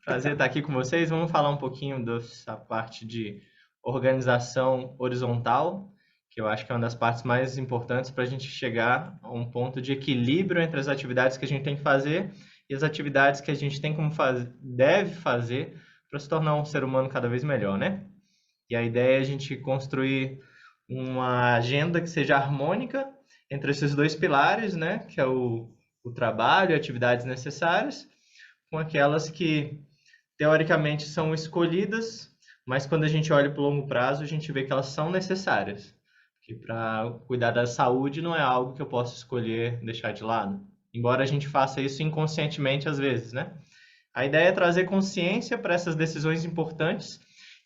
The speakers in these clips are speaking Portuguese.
Prazer estar aqui com vocês. Vamos falar um pouquinho dessa parte de organização horizontal, que eu acho que é uma das partes mais importantes para a gente chegar a um ponto de equilíbrio entre as atividades que a gente tem que fazer e as atividades que a gente tem como fazer, deve fazer para se tornar um ser humano cada vez melhor, né? E a ideia é a gente construir uma agenda que seja harmônica entre esses dois pilares, né? Que é o trabalho e atividades necessárias, com aquelas que teoricamente são escolhidas, mas quando a gente olha para o longo prazo, a gente vê que elas são necessárias. Que para cuidar da saúde não é algo que eu posso escolher deixar de lado. Embora a gente faça isso inconscientemente às vezes, né? A ideia é trazer consciência para essas decisões importantes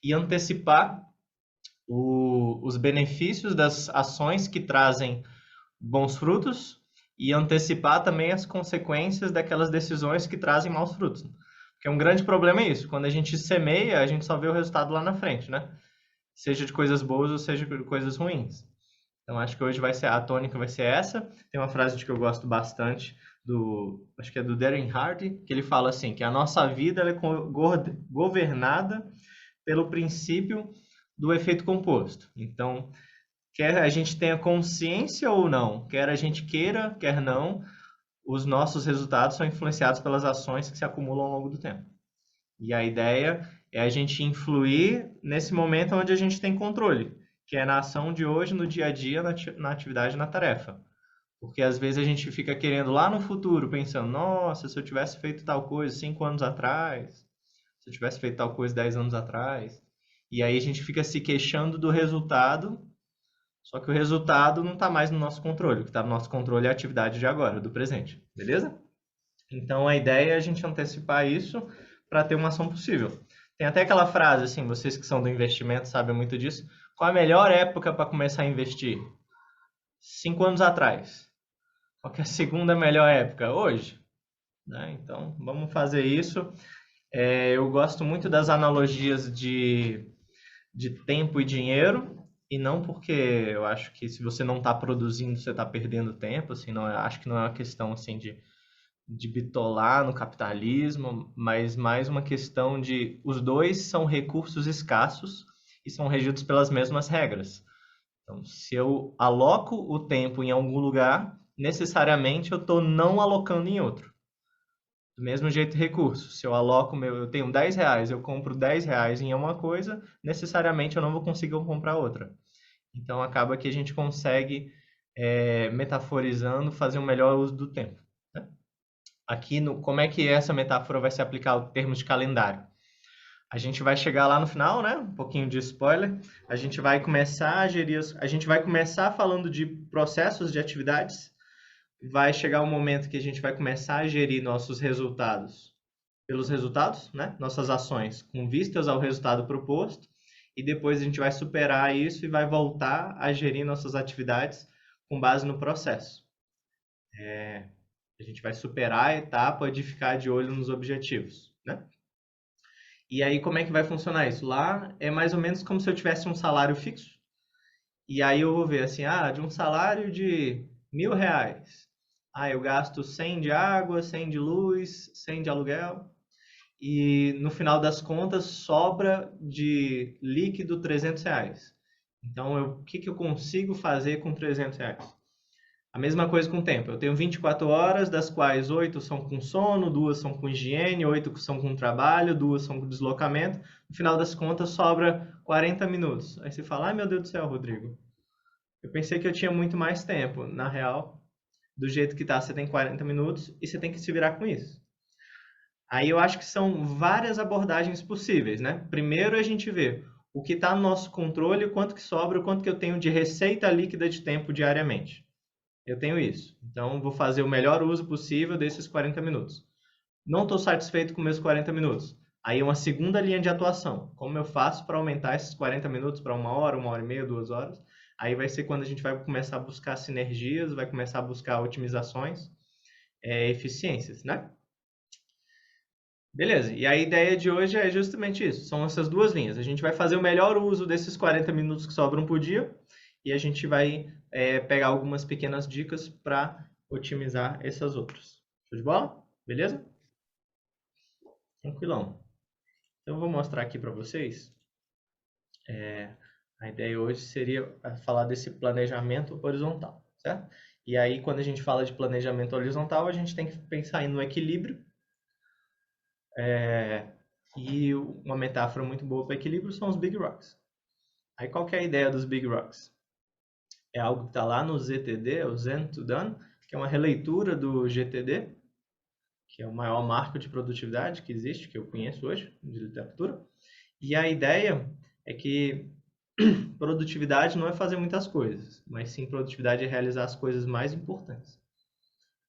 e antecipar os benefícios das ações que trazem bons frutos e antecipar também as consequências daquelas decisões que trazem maus frutos. Porque um grande problema é isso, quando a gente semeia, a gente só vê o resultado lá na frente, né? Seja de coisas boas ou seja de coisas ruins. Então acho que hoje vai ser a tônica vai ser essa. Tem uma frase de que eu gosto bastante do, acho que é do Darren Hardy, que ele fala assim, que a nossa vida ela é governada pelo princípio do efeito composto. Então, quer a gente tenha consciência ou não, quer a gente queira, quer não, os nossos resultados são influenciados pelas ações que se acumulam ao longo do tempo. E a ideia é a gente influir nesse momento onde a gente tem controle, que é na ação de hoje, no dia a dia, na atividade, na tarefa. Porque às vezes a gente fica querendo lá no futuro, pensando, nossa, se eu tivesse feito tal coisa 5 anos atrás, se eu tivesse feito tal coisa 10 anos atrás. E aí a gente fica se queixando do resultado, só que o resultado não está mais no nosso controle. O que está no nosso controle é a atividade de agora, do presente. Beleza? Então a ideia é a gente antecipar isso para ter uma ação possível. Tem até aquela frase, assim, vocês que são do investimento sabem muito disso. Qual a melhor época para começar a investir? 5 anos atrás. Qual que é a segunda melhor época? Hoje. Né? Então vamos fazer isso. Eu gosto muito das analogias de tempo e dinheiro, e não porque eu acho que se você não está produzindo, você está perdendo tempo, assim, não, acho que não é uma questão assim de bitolar no capitalismo, mas mais uma questão de os dois são recursos escassos e são regidos pelas mesmas regras. Então, se eu aloco o tempo em algum lugar, necessariamente eu estou não alocando em outro. Do mesmo jeito, recurso. Se eu aloco eu tenho R$ 10, eu compro R$ 10 em uma coisa, necessariamente eu não vou conseguir comprar outra. Então acaba que a gente consegue, metaforizando, fazer um melhor uso do tempo. Né? Aqui, como é que essa metáfora vai se aplicar ao termos de calendário? A gente vai chegar lá no final, né? Um pouquinho de spoiler. A gente vai começar a gerir, a gente vai começar falando de processos de atividades. Vai chegar um momento que a gente vai começar a gerir nossos resultados pelos resultados, né? Nossas ações com vistas ao resultado proposto. E depois a gente vai superar isso e vai voltar a gerir nossas atividades com base no processo. A gente vai superar a etapa de ficar de olho nos objetivos, né? E aí, como é que vai funcionar isso? Lá é mais ou menos como se eu tivesse um salário fixo. E aí eu vou ver assim, de um salário de R$ 1.000. Eu gasto 100 de água, 100 de luz, 100 de aluguel. E no final das contas sobra de líquido R$ 300. Então, o que eu consigo fazer com R$ 300? A mesma coisa com o tempo. Eu tenho 24 horas, das quais 8 são com sono, 2 são com higiene, 8 são com trabalho, 2 são com deslocamento. No final das contas, sobra 40 minutos. Aí você fala, ai meu Deus do céu, Rodrigo. Eu pensei que eu tinha muito mais tempo. Na real, do jeito que tá, você tem 40 minutos e você tem que se virar com isso. Aí eu acho que são várias abordagens possíveis, né? Primeiro a gente vê o que está no nosso controle, o quanto que sobra, o quanto que eu tenho de receita líquida de tempo diariamente. Eu tenho isso. Então, vou fazer o melhor uso possível desses 40 minutos. Não estou satisfeito com meus 40 minutos. Aí é uma segunda linha de atuação. Como eu faço para aumentar esses 40 minutos para 1 hora e meia, 2 horas? Aí vai ser quando a gente vai começar a buscar sinergias, vai começar a buscar otimizações, eficiências, né? Beleza, e a ideia de hoje é justamente isso, são essas duas linhas. A gente vai fazer o melhor uso desses 40 minutos que sobram por dia e a gente vai pegar algumas pequenas dicas para otimizar essas outras. Show de bola? Beleza? Tranquilão. Então, eu vou mostrar aqui para vocês. A ideia hoje seria falar desse planejamento horizontal, certo? E aí, quando a gente fala de planejamento horizontal, a gente tem que pensar no equilíbrio. E uma metáfora muito boa para equilíbrio são os Big Rocks. Aí, qual que é a ideia dos Big Rocks? É algo que está lá no ZTD, o Zen to Done, que é uma releitura do GTD, que é o maior marco de produtividade que existe, que eu conheço hoje, de literatura. E a ideia é que produtividade não é fazer muitas coisas, mas sim produtividade é realizar as coisas mais importantes.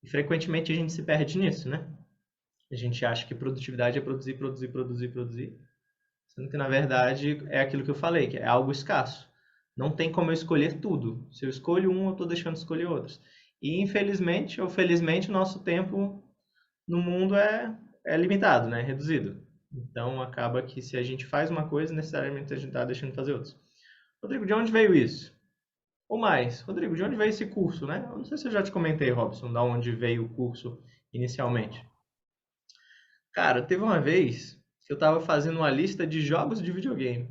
E frequentemente a gente se perde nisso, né? A gente acha que produtividade é produzir, produzir, produzir, produzir, sendo que na verdade é aquilo que eu falei, que é algo escasso. Não tem como eu escolher tudo. Se eu escolho um, eu estou deixando de escolher outros. E infelizmente ou felizmente, o nosso tempo no mundo é limitado, né? É reduzido. Então acaba que se a gente faz uma coisa, necessariamente a gente está deixando de fazer outras. Rodrigo, de onde veio isso? Ou mais, Rodrigo, de onde veio esse curso, né? Eu não sei se eu já te comentei, Robson, de onde veio o curso inicialmente. Cara, teve uma vez que eu estava fazendo uma lista de jogos de videogame.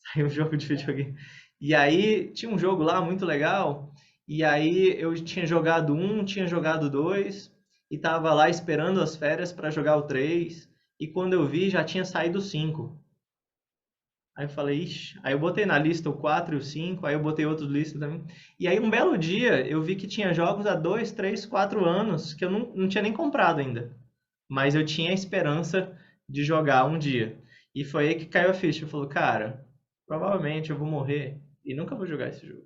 Saiu um jogo de videogame. E aí tinha um jogo lá muito legal. E aí eu tinha jogado um, tinha jogado dois, e tava lá esperando as férias para jogar o três. E quando eu vi, já tinha saído o cinco. Aí eu falei, ixi. Aí eu botei na lista o 4 e o 5, aí eu botei outros listas também. E aí um belo dia eu vi que tinha jogos há 2, 3, 4 anos que eu não tinha nem comprado ainda. Mas eu tinha a esperança de jogar um dia. E foi aí que caiu a ficha. Eu falei, cara, provavelmente eu vou morrer e nunca vou jogar esse jogo.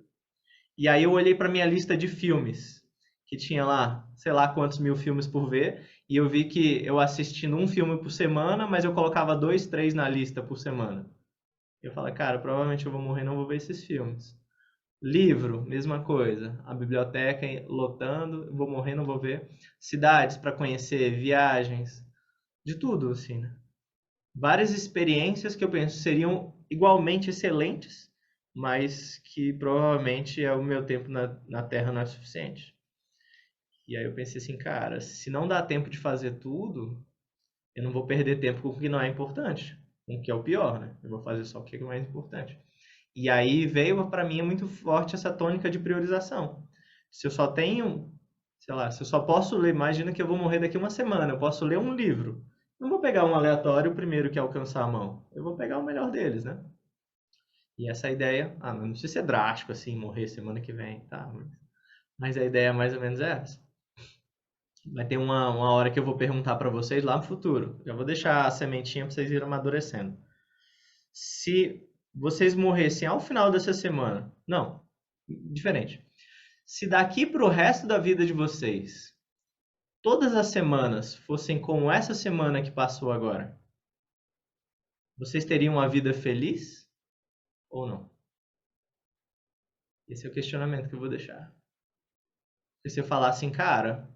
E aí eu olhei para minha lista de filmes, que tinha lá, sei lá quantos mil filmes por ver, e eu vi que eu assistindo um filme por semana, mas eu colocava 2, 3 na lista por semana. Eu falei, cara, provavelmente eu vou morrer e não vou ver esses filmes. Livro, mesma coisa. A biblioteca lotando, vou morrer, não vou ver. Cidades para conhecer, viagens, de tudo, assim, né? Várias experiências que eu penso seriam igualmente excelentes, mas que provavelmente o meu tempo na Terra não é suficiente. E aí eu pensei assim, cara, se não dá tempo de fazer tudo, eu não vou perder tempo com o que não é importante, com o que é o pior, né? Eu vou fazer só o que é mais importante. E aí veio para mim muito forte essa tônica de priorização. Se eu só tenho, sei lá, se eu só posso ler, imagina que eu vou morrer daqui uma semana, eu posso ler um livro. Não vou pegar um aleatório o primeiro que alcançar a mão. Eu vou pegar o melhor deles, né? E essa ideia, não precisa ser drástico assim, morrer semana que vem, tá? Mas a ideia mais ou menos é essa. Vai ter uma hora que eu vou perguntar para vocês lá no futuro. Já vou deixar a sementinha para vocês irem amadurecendo. Se vocês morressem ao final dessa semana, não, diferente. Se daqui para o resto da vida de vocês, todas as semanas fossem como essa semana que passou agora, vocês teriam uma vida feliz ou não? Esse é o questionamento que eu vou deixar. Se você falar assim, cara,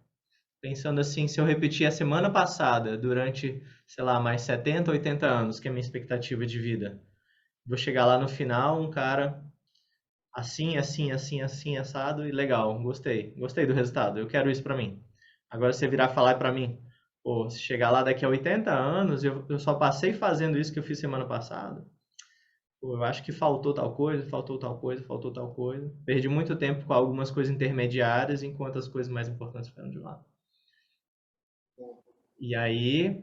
pensando assim, se eu repetir a semana passada durante, sei lá, mais 70, 80 anos, que é a minha expectativa de vida, vou chegar lá no final, um cara assim, assim, assim, assim, assado e legal, gostei. Gostei do resultado, eu quero isso pra mim. Agora você virar falar pra mim, pô, se chegar lá daqui a 80 anos, eu só passei fazendo isso que eu fiz semana passada, pô, eu acho que faltou tal coisa, faltou tal coisa, faltou tal coisa. Perdi muito tempo com algumas coisas intermediárias, enquanto as coisas mais importantes ficaram de lado. E aí,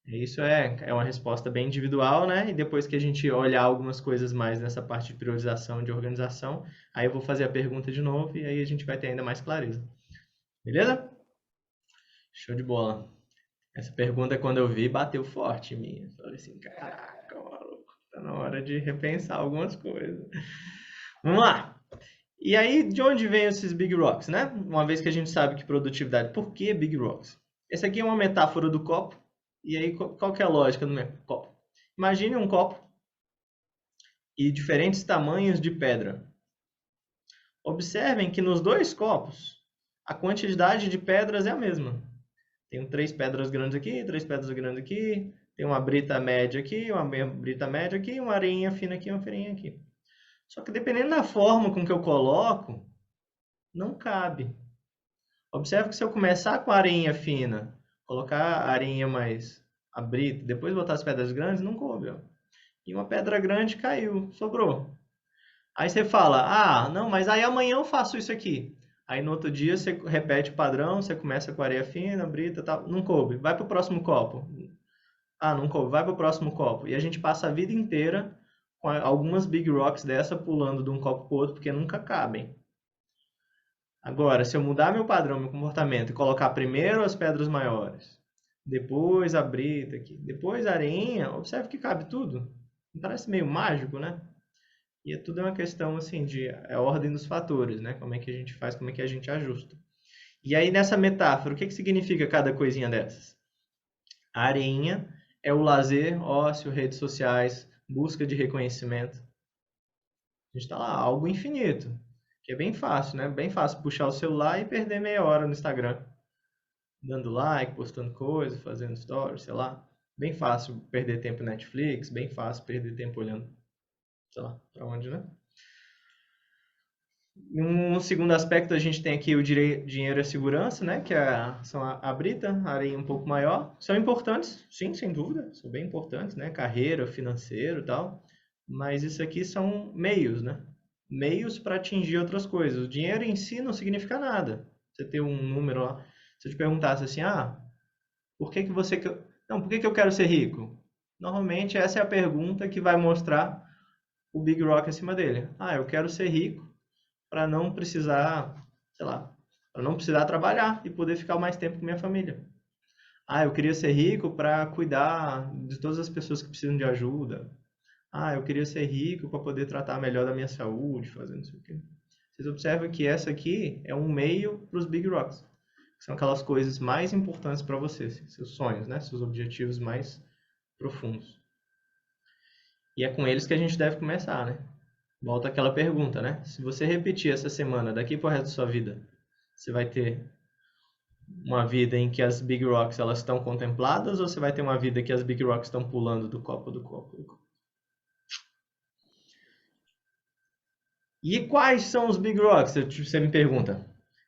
isso é uma resposta bem individual, né? E depois que a gente olhar algumas coisas mais nessa parte de priorização, de organização, aí eu vou fazer a pergunta de novo e aí a gente vai ter ainda mais clareza. Beleza? Show de bola. Essa pergunta, quando eu vi, bateu forte em mim. Eu falei assim, caraca, maluco, tá na hora de repensar algumas coisas. Vamos lá. E aí, de onde vem esses Big Rocks, né? Uma vez que a gente sabe que produtividade, por que Big Rocks? Essa aqui é uma metáfora do copo. E aí, qual que é a lógica do meu copo? Imagine um copo e diferentes tamanhos de pedra. Observem que nos dois copos, a quantidade de pedras é a mesma. Tem 3 pedras grandes aqui, 3 pedras grandes aqui, tem uma brita média aqui, uma brita média aqui, uma areinha fina aqui, uma areinha aqui. Só que dependendo da forma com que eu coloco, não cabe. Observe que se eu começar com a areinha fina, colocar a areinha mais a brita, depois botar as pedras grandes, não coube, ó. E uma pedra grande caiu, sobrou. Aí você fala, ah, não, mas aí amanhã eu faço isso aqui. Aí no outro dia você repete o padrão, você começa com areia fina, brita, tal, não coube, vai pro próximo copo. Ah, não coube, vai pro próximo copo. E a gente passa a vida inteira com algumas big rocks dessa pulando de um copo pro outro, porque nunca cabem. Agora, se eu mudar meu padrão, meu comportamento e colocar primeiro as pedras maiores, depois a brita aqui, depois a areinha, observe que cabe tudo. Parece meio mágico, né? E tudo é uma questão assim de a ordem dos fatores, né? Como é que a gente faz, como é que a gente ajusta. E aí nessa metáfora, o que que significa cada coisinha dessas? A areinha é o lazer, ócio, redes sociais, busca de reconhecimento. A gente está lá, algo infinito, que é bem fácil, né? Bem fácil puxar o celular e perder meia hora no Instagram, dando like, postando coisa, fazendo stories, sei lá. Bem fácil perder tempo no Netflix, bem fácil perder tempo olhando, sei lá, para onde, né? Um segundo aspecto, a gente tem aqui o dinheiro e a segurança, né? Que são a brita, a areia um pouco maior. São importantes, sim, sem dúvida. São bem importantes, né? Carreira, financeiro e tal. Mas isso aqui são meios, né? Meios para atingir outras coisas. O dinheiro em si não significa nada. Você ter um número lá. Se eu te perguntasse assim, ah, por que que você... Não, por que que eu quero ser rico? Normalmente essa é a pergunta que vai mostrar o Big Rock acima dele. Ah, eu quero ser rico para não precisar, sei lá, para não precisar trabalhar e poder ficar mais tempo com minha família. Ah, eu queria ser rico para cuidar de todas as pessoas que precisam de ajuda. Ah, eu queria ser rico para poder tratar melhor da minha saúde, fazer não sei o quê. Vocês observam que essa aqui é um meio para os Big Rocks, que são aquelas coisas mais importantes para você, seus sonhos, né? Seus objetivos mais profundos. E é com eles que a gente deve começar, né? Volta àquela pergunta, né? Se você repetir essa semana daqui para o resto da sua vida, você vai ter uma vida em que as Big Rocks elas estão contempladas ou você vai ter uma vida que as Big Rocks estão pulando do copo do copo? Do copo? E quais são os Big Rocks? Você me pergunta.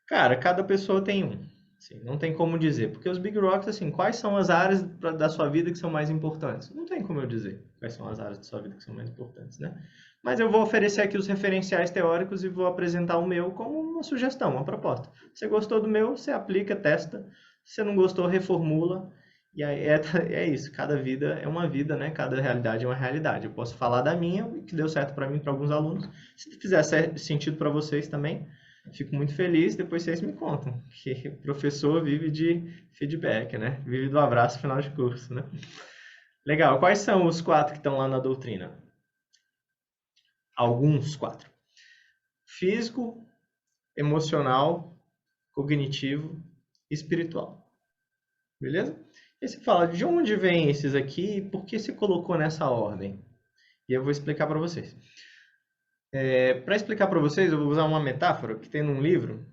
Cara, cada pessoa tem um. Assim, não tem como dizer. Porque os Big Rocks, assim, quais são as áreas da sua vida que são mais importantes? Não tem como eu dizer quais são as áreas da sua vida que são mais importantes, né? Mas eu vou oferecer aqui os referenciais teóricos e vou apresentar o meu como uma sugestão, uma proposta. Você gostou do meu, você aplica, testa. Se você não gostou, reformula. E aí é isso, cada vida é uma vida, né? Cada realidade é uma realidade. Eu posso falar da minha, que deu certo para mim, para alguns alunos. Se fizer sentido para vocês também, fico muito feliz. Depois vocês me contam, que professor vive de feedback, né? Vive do abraço final de curso, né? Legal. Quais são os 4 que estão lá na doutrina? Alguns 4. Físico, emocional, cognitivo e espiritual. Beleza? E você fala, de onde vem esses aqui e por que se colocou nessa ordem? E eu vou explicar para vocês. Para explicar para vocês, eu vou usar uma metáfora que tem num livro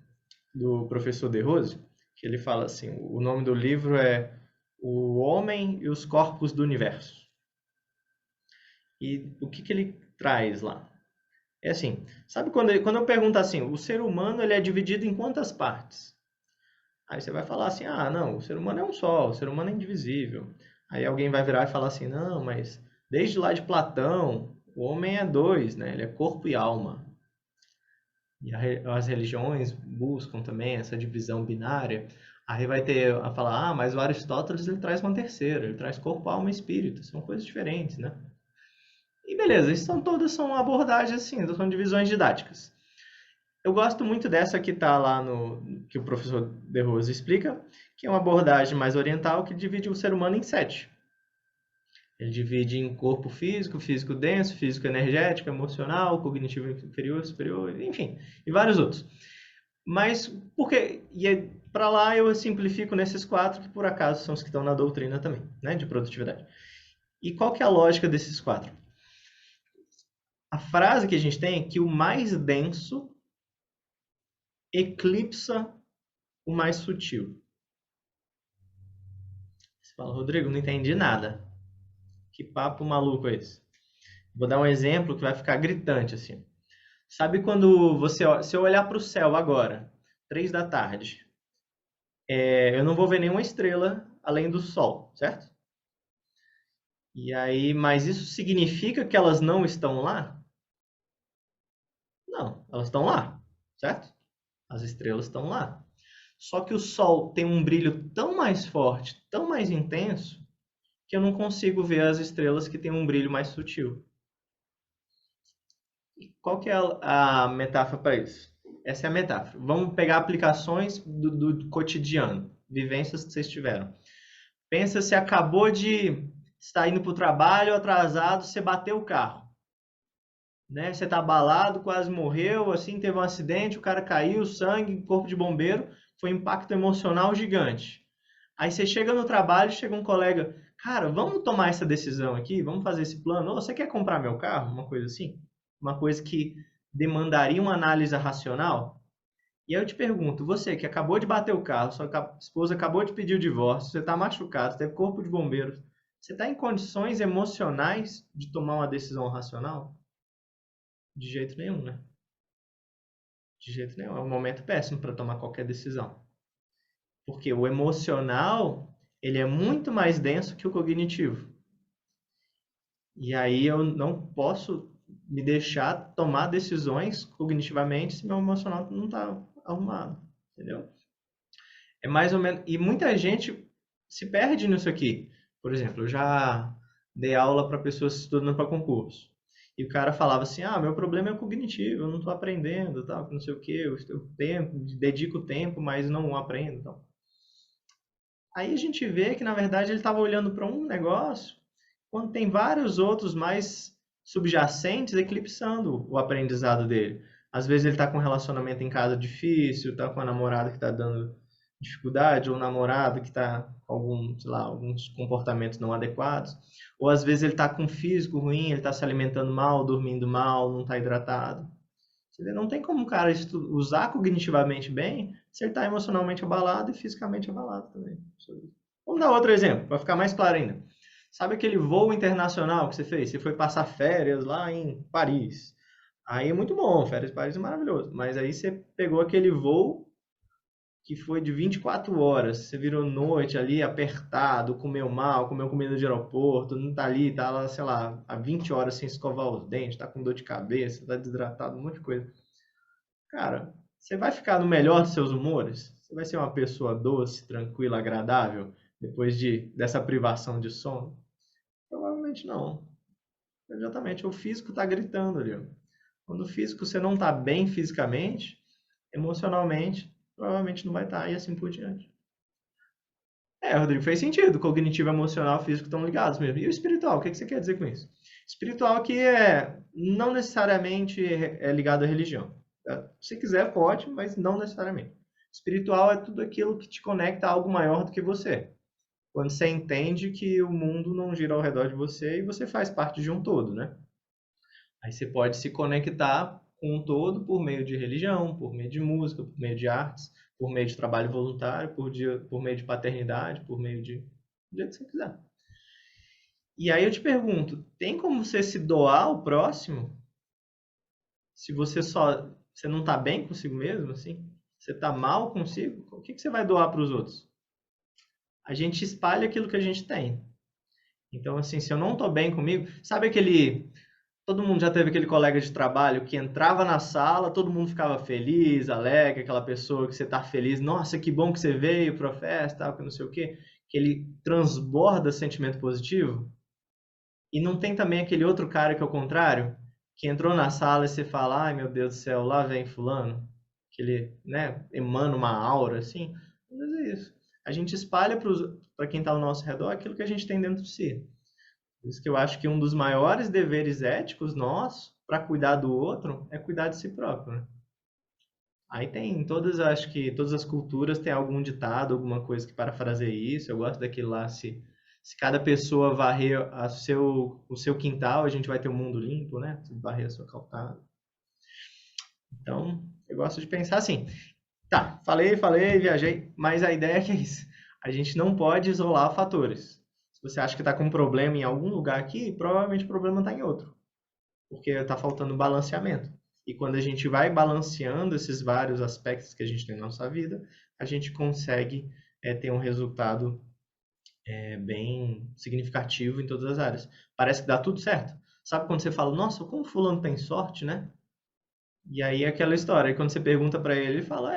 do professor De Rose, que ele fala assim, o nome do livro é O Homem e os Corpos do Universo. E o que que ele traz lá? É assim, sabe quando eu pergunto assim, o ser humano ele é dividido em quantas partes? Aí você vai falar assim, ah, não, o ser humano é um só, o ser humano é indivisível. Aí alguém vai virar e falar assim, não, mas desde lá de Platão, o homem é dois, né? Ele é corpo e alma. E as religiões buscam também essa divisão binária. Aí vai ter a falar, ah, mas o Aristóteles ele traz uma terceira, ele traz corpo, alma e espírito, são coisas diferentes, né? E beleza, isso são abordagens assim, são divisões didáticas. Eu gosto muito dessa que está lá no que o professor De Rose explica, que é uma abordagem mais oriental que divide o ser humano em 7. Ele divide em corpo físico, físico denso, físico energético, emocional, cognitivo inferior, superior, enfim, e vários outros. Mas porque para lá eu simplifico nesses 4 que por acaso são os que estão na doutrina também, né, de produtividade. E qual que é a lógica desses 4? A frase que a gente tem é que o mais denso eclipsa o mais sutil. Você fala, Rodrigo, não entendi nada. Que papo maluco é esse? Vou dar um exemplo que vai ficar gritante assim. Sabe quando se eu olhar para o céu agora, 3 da tarde, eu não vou ver nenhuma estrela além do Sol, certo? E aí, mas isso significa que elas não estão lá? Não, elas estão lá, certo? As estrelas estão lá. Só que o Sol tem um brilho tão mais forte, tão mais intenso, que eu não consigo ver as estrelas que têm um brilho mais sutil. E qual que é a metáfora para isso? Essa é a metáfora. Vamos pegar aplicações do cotidiano, vivências que vocês tiveram. Pensa se acabou de estar indo para o trabalho atrasado, você bateu o carro, né? Você tá abalado, quase morreu, assim, teve um acidente, o cara caiu, sangue, corpo de bombeiro, foi um impacto emocional gigante. Aí você chega no trabalho, chega um colega, cara, vamos tomar essa decisão aqui, vamos fazer esse plano. Ou você quer comprar meu carro? Uma coisa assim, uma coisa que demandaria uma análise racional. E aí eu te pergunto, você que acabou de bater o carro, sua esposa acabou de pedir o divórcio, você está machucado, você teve corpo de bombeiro, você está em condições emocionais de tomar uma decisão racional? De jeito nenhum, né? De jeito nenhum. É um momento péssimo para tomar qualquer decisão. Porque o emocional, ele é muito mais denso que o cognitivo. E aí eu não posso me deixar tomar decisões cognitivamente se meu emocional não está arrumado, entendeu? É mais ou menos. E muita gente se perde nisso aqui. Por exemplo, eu já dei aula para pessoas estudando para concurso. E o cara falava assim: ah, meu problema é cognitivo, eu não estou aprendendo, tal, não sei o quê, eu tempo, dedico tempo, mas não aprendo. Tal. Aí a gente vê que, na verdade, ele estava olhando para um negócio, quando tem vários outros mais subjacentes eclipsando o aprendizado dele. Às vezes ele está com um relacionamento em casa difícil, está com a namorada que está dando dificuldade, ou um namorado que está com algum, sei lá, alguns comportamentos não adequados. Ou às vezes ele está com um físico ruim, ele está se alimentando mal, dormindo mal, não está hidratado. Não tem como o cara usar cognitivamente bem se ele está emocionalmente abalado e fisicamente abalado também. Vamos dar outro exemplo, para ficar mais claro ainda. Sabe aquele voo internacional que você fez? Você foi passar férias lá em Paris. Aí é muito bom, férias em Paris é maravilhoso. Mas aí você pegou aquele voo que foi de 24 horas. Você virou noite ali, apertado, comeu mal, comeu comida de aeroporto, não tá ali, tá lá, sei lá, há 20 horas sem escovar os dentes, tá com dor de cabeça, tá desidratado, um monte de coisa. Cara, você vai ficar no melhor dos seus humores? Você vai ser uma pessoa doce, tranquila, agradável depois dessa privação de sono? Provavelmente não. Exatamente, o físico está gritando ali. Quando o físico você não está bem fisicamente, emocionalmente, provavelmente não vai estar e assim por diante. É, Rodrigo, fez sentido. Cognitivo, emocional, físico estão ligados mesmo. E o espiritual, o que você quer dizer com isso? Espiritual aqui não necessariamente é ligado à religião. Tá? Se quiser, pode, mas não necessariamente. Espiritual é tudo aquilo que te conecta a algo maior do que você. Quando você entende que o mundo não gira ao redor de você e você faz parte de um todo, né? Aí você pode se conectar com um todo por meio de religião, por meio de música, por meio de artes, por meio de trabalho voluntário, por meio de paternidade, por meio de do jeito que você quiser. E aí eu te pergunto, tem como você se doar ao próximo se você não está bem consigo mesmo, assim? Você está mal consigo? O que você vai doar para os outros? A gente espalha aquilo que a gente tem. Então, assim, se eu não estou bem comigo, sabe aquele todo mundo já teve aquele colega de trabalho que entrava na sala, todo mundo ficava feliz, alegre, aquela pessoa que você tá feliz, nossa, que bom que você veio para a festa, tal, que não sei o quê, que ele transborda sentimento positivo. E não tem também aquele outro cara que é o contrário, que entrou na sala e você fala, ai meu Deus do céu, lá vem fulano, que ele, né, emana uma aura assim. Mas é isso. A gente espalha para quem está ao nosso redor aquilo que a gente tem dentro de si. Por isso que eu acho que um dos maiores deveres éticos nossos para cuidar do outro é cuidar de si próprio, né? Aí tem todas, acho que todas as culturas têm algum ditado, alguma coisa que parafraseia isso. Eu gosto daquele lá, se cada pessoa varrer o seu quintal, a gente vai ter um mundo limpo, né? Se varrer a sua calçada. Então, eu gosto de pensar assim. Tá, falei, viajei, mas a ideia é que é isso. A gente não pode isolar fatores. Se você acha que está com um problema em algum lugar aqui, provavelmente o problema está em outro, porque está faltando balanceamento. E quando a gente vai balanceando esses vários aspectos que a gente tem na nossa vida, a gente consegue ter um resultado bem significativo em todas as áreas. Parece que dá tudo certo. Sabe quando você fala, nossa, como fulano tem sorte, né? E aí é aquela história. E quando você pergunta para ele, ele fala,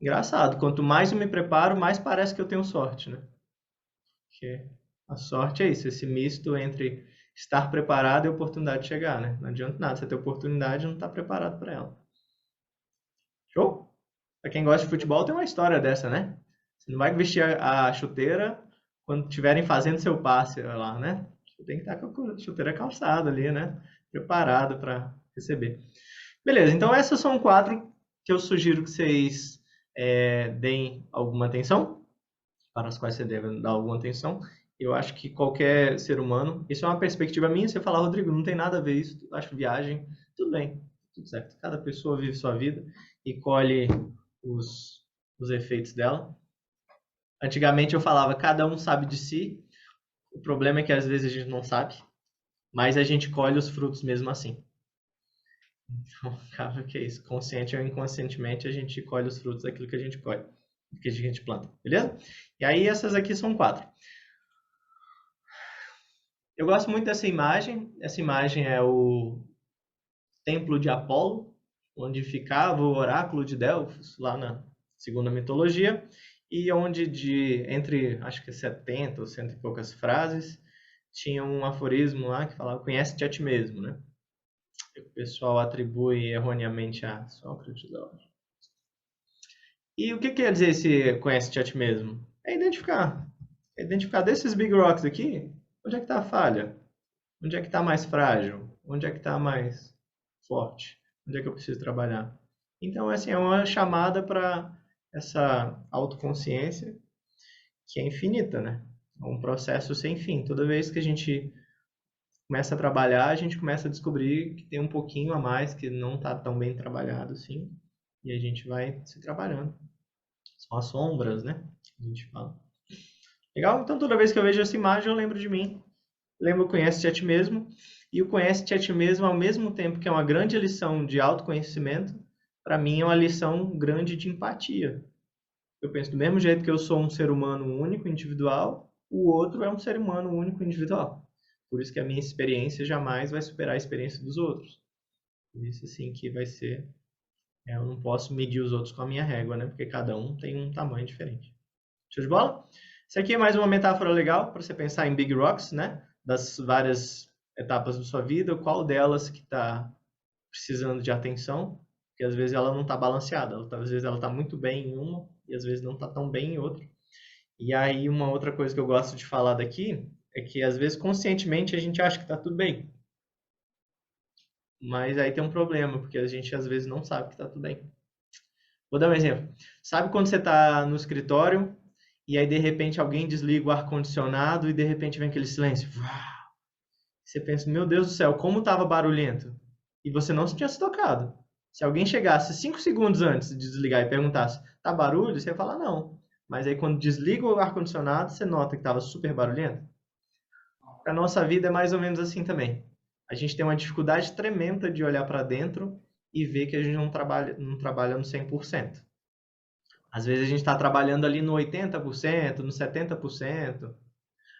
engraçado. Quanto mais eu me preparo, mais parece que eu tenho sorte, né? Porque a sorte é isso, esse misto entre estar preparado e a oportunidade de chegar, né? Não adianta nada você ter oportunidade e não estar preparado para ela. Show? Para quem gosta de futebol, tem uma história dessa, né? Você não vai vestir a chuteira quando estiverem fazendo seu passe lá, né? Você tem que estar com a chuteira calçada ali, né? Preparado para receber. Beleza, então essas são 4 que eu sugiro que vocês deem alguma atenção, para as quais você deve dar alguma atenção. Eu acho que qualquer ser humano, isso é uma perspectiva minha, você falar, Rodrigo, não tem nada a ver isso, acho viagem, tudo bem, tudo certo. Cada pessoa vive sua vida e colhe os efeitos dela. Antigamente eu falava, cada um sabe de si, o problema é que às vezes a gente não sabe, mas a gente colhe os frutos mesmo assim. Então, acaba que é isso. Consciente ou inconscientemente, a gente colhe os frutos daquilo que a gente colhe, que a gente planta, beleza? E aí, essas aqui são 4. Eu gosto muito dessa imagem. Essa imagem é o Templo de Apolo, onde ficava o oráculo de Delfos, lá na segunda mitologia, e onde entre, acho que 70 ou cento e poucas frases, tinha um aforismo lá que falava, conhece-te a ti mesmo, né? O pessoal atribui erroneamente a Sócrates. E o que quer dizer esse conhece-te a ti mesmo? É identificar. É identificar desses big rocks aqui, onde é que está a falha? Onde é que está mais frágil? Onde é que está mais forte? Onde é que eu preciso trabalhar? Então, assim, é uma chamada para essa autoconsciência que é infinita, né? É um processo sem fim. Toda vez que a gente começa a trabalhar, a gente começa a descobrir que tem um pouquinho a mais que não está tão bem trabalhado assim, e a gente vai se trabalhando. São as sombras, né? A gente fala. Legal? Então, toda vez que eu vejo essa imagem, eu lembro de mim. Lembro, conhece-te a ti mesmo. E o conhece-te a ti mesmo, ao mesmo tempo que é uma grande lição de autoconhecimento, para mim é uma lição grande de empatia. Eu penso do mesmo jeito que eu sou um ser humano único, individual, o outro é um ser humano único, individual. Por isso que a minha experiência jamais vai superar a experiência dos outros. Por isso, assim, que vai ser... eu não posso medir os outros com a minha régua, né? Porque cada um tem um tamanho diferente. Show de bola? Isso aqui é mais uma metáfora legal para você pensar em big rocks, né? Das várias etapas da sua vida, qual delas que está precisando de atenção, porque às vezes ela não está balanceada, às vezes ela está muito bem em uma e às vezes não está tão bem em outra. E aí uma outra coisa que eu gosto de falar daqui é que às vezes conscientemente a gente acha que está tudo bem, mas aí tem um problema, porque a gente às vezes não sabe que está tudo bem. Vou dar um exemplo. Sabe quando você está no escritório e aí de repente alguém desliga o ar-condicionado e de repente vem aquele silêncio? Você pensa, meu Deus do céu, como estava barulhento. E você não tinha se tocado. Se alguém chegasse 5 segundos antes de desligar e perguntasse, tá barulho? Você ia falar não. Mas aí quando desliga o ar-condicionado, você nota que estava super barulhento. A nossa vida é mais ou menos assim também. A gente tem uma dificuldade tremenda de olhar para dentro e ver que a gente não trabalha no 100%. Às vezes a gente está trabalhando ali no 80%, no 70%.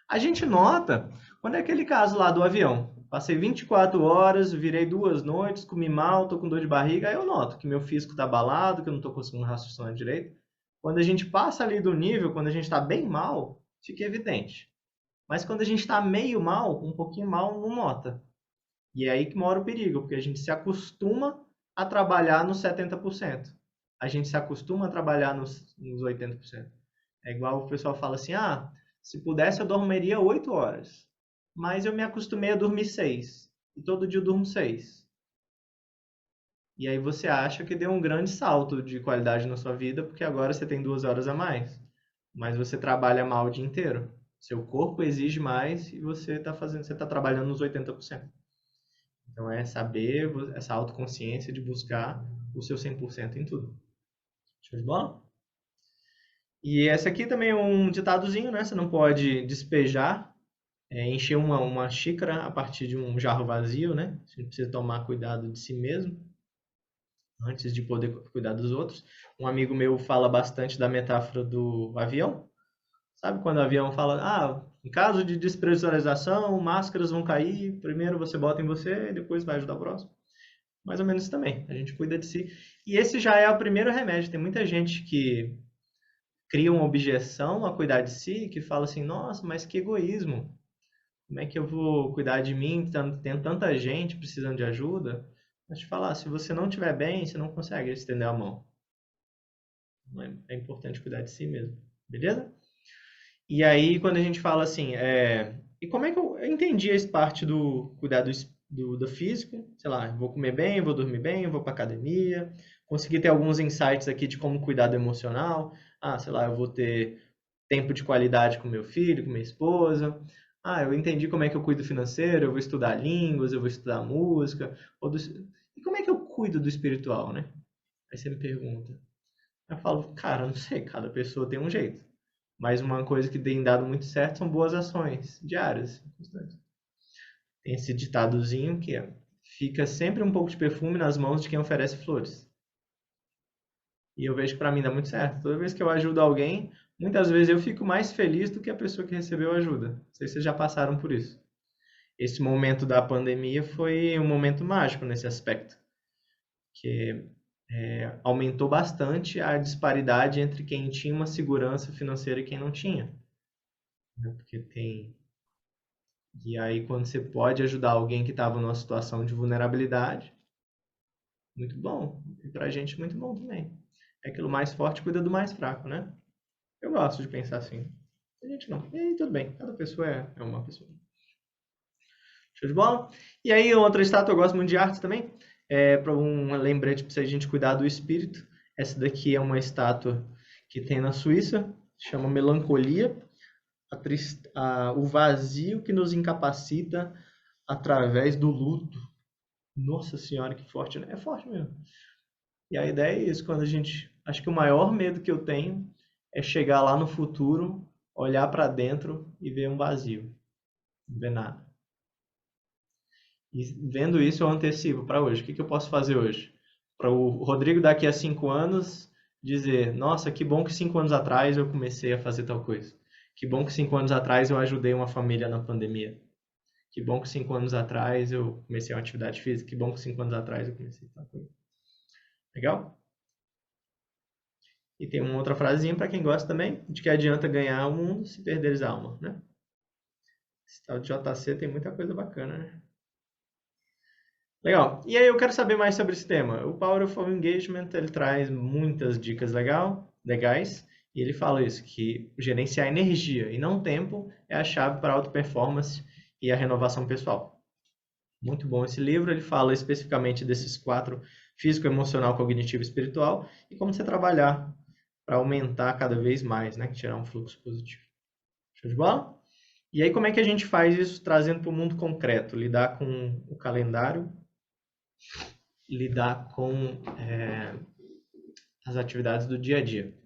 A gente nota quando é aquele caso lá do avião. Passei 24 horas, virei 2 noites, comi mal, tô com dor de barriga, aí eu noto que meu físico tá abalado, que eu não tô conseguindo raciocinar direito. Quando a gente passa ali do nível, quando a gente está bem mal, fica evidente. Mas quando a gente está meio mal, um pouquinho mal, não nota. E é aí que mora o perigo, porque a gente se acostuma a trabalhar nos 70%. A gente se acostuma a trabalhar nos 80%. É igual o pessoal fala assim, se pudesse eu dormiria 8 horas, mas eu me acostumei a dormir 6, e todo dia eu durmo 6. E aí você acha que deu um grande salto de qualidade na sua vida, porque agora você tem 2 horas a mais, mas você trabalha mal o dia inteiro. Seu corpo exige mais e você está trabalhando nos 80%. Então é saber essa autoconsciência de buscar o seu 100% em tudo. Show de bola? E esse aqui também é um ditadozinho, né? Você não pode despejar, encher uma xícara a partir de um jarro vazio, né? Você precisa tomar cuidado de si mesmo antes de poder cuidar dos outros. Um amigo meu fala bastante da metáfora do avião. Sabe quando o avião fala, em caso de despressurização, máscaras vão cair, primeiro você bota em você e depois vai ajudar o próximo. Mais ou menos isso também, a gente cuida de si. E esse já é o primeiro remédio. Tem muita gente que cria uma objeção a cuidar de si, que fala assim, nossa, mas que egoísmo. Como é que eu vou cuidar de mim, tendo tanta gente precisando de ajuda? Mas te falar, se você não estiver bem, você não consegue estender a mão. É importante cuidar de si mesmo, beleza? E aí, quando a gente fala assim, e como é que eu entendi essa parte do cuidar do físico? Sei lá, vou comer bem, vou dormir bem, vou para academia. Consegui ter alguns insights aqui de como cuidar do emocional. Sei lá, eu vou ter tempo de qualidade com meu filho, com minha esposa. Eu entendi como é que eu cuido financeiro, eu vou estudar línguas, eu vou estudar música. E como é que eu cuido do espiritual, né? Aí você me pergunta. Eu falo, cara, não sei, cada pessoa tem um jeito. Mas uma coisa que tem dado muito certo são boas ações diárias. Tem esse ditadozinho que fica sempre um pouco de perfume nas mãos de quem oferece flores. E eu vejo que para mim dá muito certo. Toda vez que eu ajudo alguém, muitas vezes eu fico mais feliz do que a pessoa que recebeu a ajuda. Não sei se vocês já passaram por isso. Esse momento da pandemia foi um momento mágico nesse aspecto, que aumentou bastante a disparidade entre quem tinha uma segurança financeira e quem não tinha, né? Porque tem. E aí, quando você pode ajudar alguém que estava numa situação de vulnerabilidade, muito bom. E pra gente, muito bom também. É aquilo mais forte cuida do mais fraco, né? Eu gosto de pensar assim. A gente não. E aí, tudo bem. Cada pessoa é uma pessoa. Show de bola? E aí, outra estátua, eu gosto muito de arte também. Para um lembrete para a gente cuidar do espírito. Essa daqui é uma estátua que tem na Suíça, chama Melancolia, o vazio que nos incapacita através do luto. Nossa senhora, que forte, né? É forte mesmo. E a ideia é isso, quando a gente. Acho que o maior medo que eu tenho é chegar lá no futuro, olhar para dentro e ver um vazio. Não ver nada. E vendo isso, eu antecipo para hoje. O que eu posso fazer hoje? Para o Rodrigo daqui a 5 anos dizer: Nossa, que bom que 5 anos atrás eu comecei a fazer tal coisa. Que bom que 5 anos atrás eu ajudei uma família na pandemia. Que bom que 5 anos atrás eu comecei uma atividade física. Que bom que 5 anos atrás eu comecei tal coisa. Legal? E tem uma outra frasinha para quem gosta também, de que adianta ganhar o mundo se perderes a alma, né? Esse tal de JC tem muita coisa bacana, né? Legal. E aí eu quero saber mais sobre esse tema. O Power of Engagement, ele traz muitas dicas legais, e ele fala isso, que gerenciar energia e não tempo é a chave para a alta performance e a renovação pessoal. Muito bom esse livro, ele fala especificamente desses 4, físico, emocional, cognitivo e espiritual, e como você trabalhar para aumentar cada vez mais, né? Tirar um fluxo positivo. Show de bola? E aí como é que a gente faz isso trazendo para o mundo concreto? Lidar com o calendário, lidar com as atividades do dia a dia.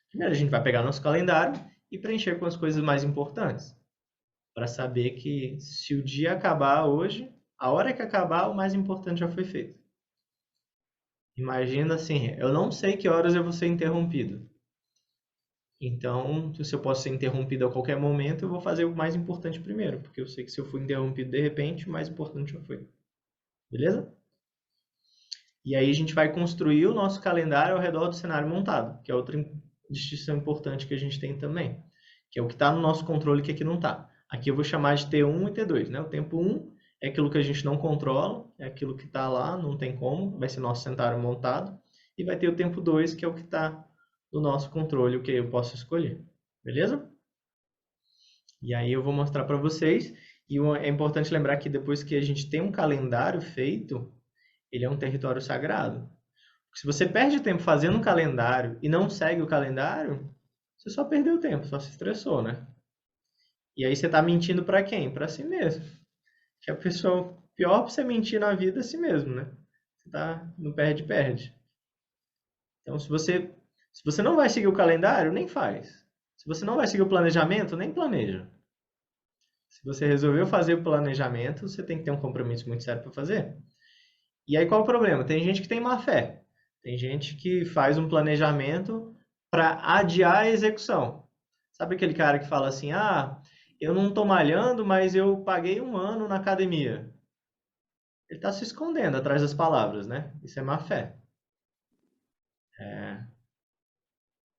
Primeiro a gente vai pegar nosso calendário e preencher com as coisas mais importantes, para saber que se o dia acabar hoje, a hora que acabar, o mais importante já foi feito. Imagina assim, eu não sei que horas eu vou ser interrompido. Então, se eu posso ser interrompido a qualquer momento, eu vou fazer o mais importante primeiro, porque eu sei que se eu for interrompido de repente, o mais importante já foi. Beleza? E aí a gente vai construir o nosso calendário ao redor do cenário montado, que é outra distinção importante que a gente tem também, que é o que está no nosso controle e o que aqui não está. Aqui eu vou chamar de T1 e T2, né? O tempo 1 é aquilo que a gente não controla, é aquilo que está lá, não tem como, vai ser nosso cenário montado. E vai ter o tempo 2, que é o que está no nosso controle, o que eu posso escolher. Beleza? E aí eu vou mostrar para vocês. E é importante lembrar que depois que a gente tem um calendário feito, ele é um território sagrado. Porque se você perde tempo fazendo um calendário e não segue o calendário, você só perdeu tempo, só se estressou, né? E aí você está mentindo para quem? Para si mesmo. Que a pessoa pior para você mentir na vida é si mesmo, né? Você tá no perde-perde. Então, se você não vai seguir o calendário, nem faz. Se você não vai seguir o planejamento, nem planeja. Se você resolveu fazer o planejamento, você tem que ter um compromisso muito sério para fazer. E aí qual é o problema? Tem gente que tem má fé. Tem gente que faz um planejamento para adiar a execução. Sabe aquele cara que fala assim, ah, eu não tô malhando, mas eu paguei um ano na academia. Ele está se escondendo atrás das palavras, né? Isso é má fé.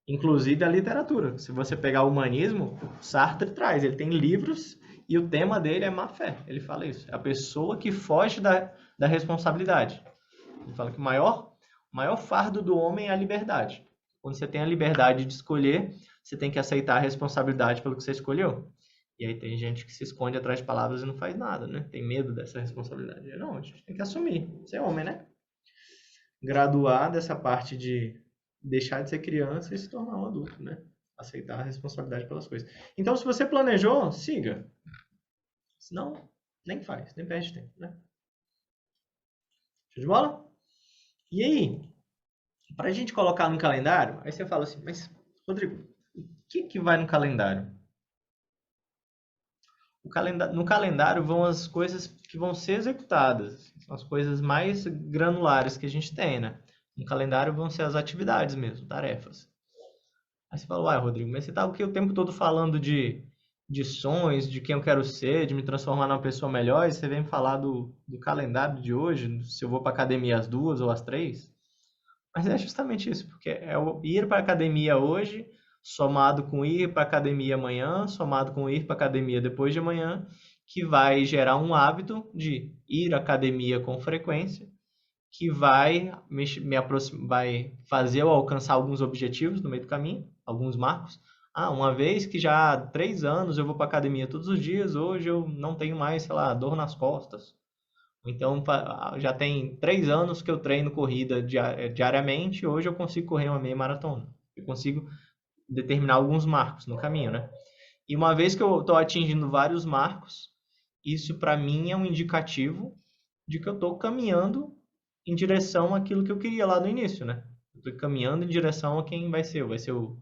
Inclusive a literatura. Se você pegar o humanismo, Sartre traz, ele tem livros e o tema dele é má fé. Ele fala isso. É a pessoa que foge da responsabilidade. Ele fala que o maior fardo do homem é a liberdade. Quando você tem a liberdade de escolher, você tem que aceitar a responsabilidade pelo que você escolheu. E aí tem gente que se esconde atrás de palavras e não faz nada, né? Tem medo dessa responsabilidade. Não, a gente tem que assumir. Você é homem, né? Graduar dessa parte de deixar de ser criança e se tornar um adulto, né? Aceitar a responsabilidade pelas coisas. Então, se você planejou, siga. Senão, nem faz, nem perde tempo, né? Show de bola? E aí, para a gente colocar no calendário, aí você fala assim, mas, Rodrigo, o que vai no calendário? No calendário vão as coisas que vão ser executadas, são as coisas mais granulares que a gente tem, né? No calendário vão ser as atividades mesmo, tarefas. Aí você fala, uai, Rodrigo, mas você tá o que o tempo todo falando de sonhos, de quem eu quero ser, de me transformar numa pessoa melhor, e você vem me falar do calendário de hoje, se eu vou para academia às 2 ou às 3? Mas é justamente isso, porque é o ir para academia hoje, somado com ir para academia amanhã, somado com ir para academia depois de amanhã, que vai gerar um hábito de ir à academia com frequência, que vai vai fazer eu alcançar alguns objetivos no meio do caminho, alguns marcos. Ah, uma vez que já há 3 anos eu vou para academia todos os dias, hoje eu não tenho mais, sei lá, dor nas costas. Então já tem 3 anos que eu treino corrida diariamente, hoje eu consigo correr uma meia maratona. Eu consigo determinar alguns marcos no caminho, né? E uma vez que eu estou atingindo vários marcos, isso para mim é um indicativo de que eu estou caminhando em direção àquilo que eu queria lá no início, né? Estou caminhando em direção a quem vai ser. Vai ser o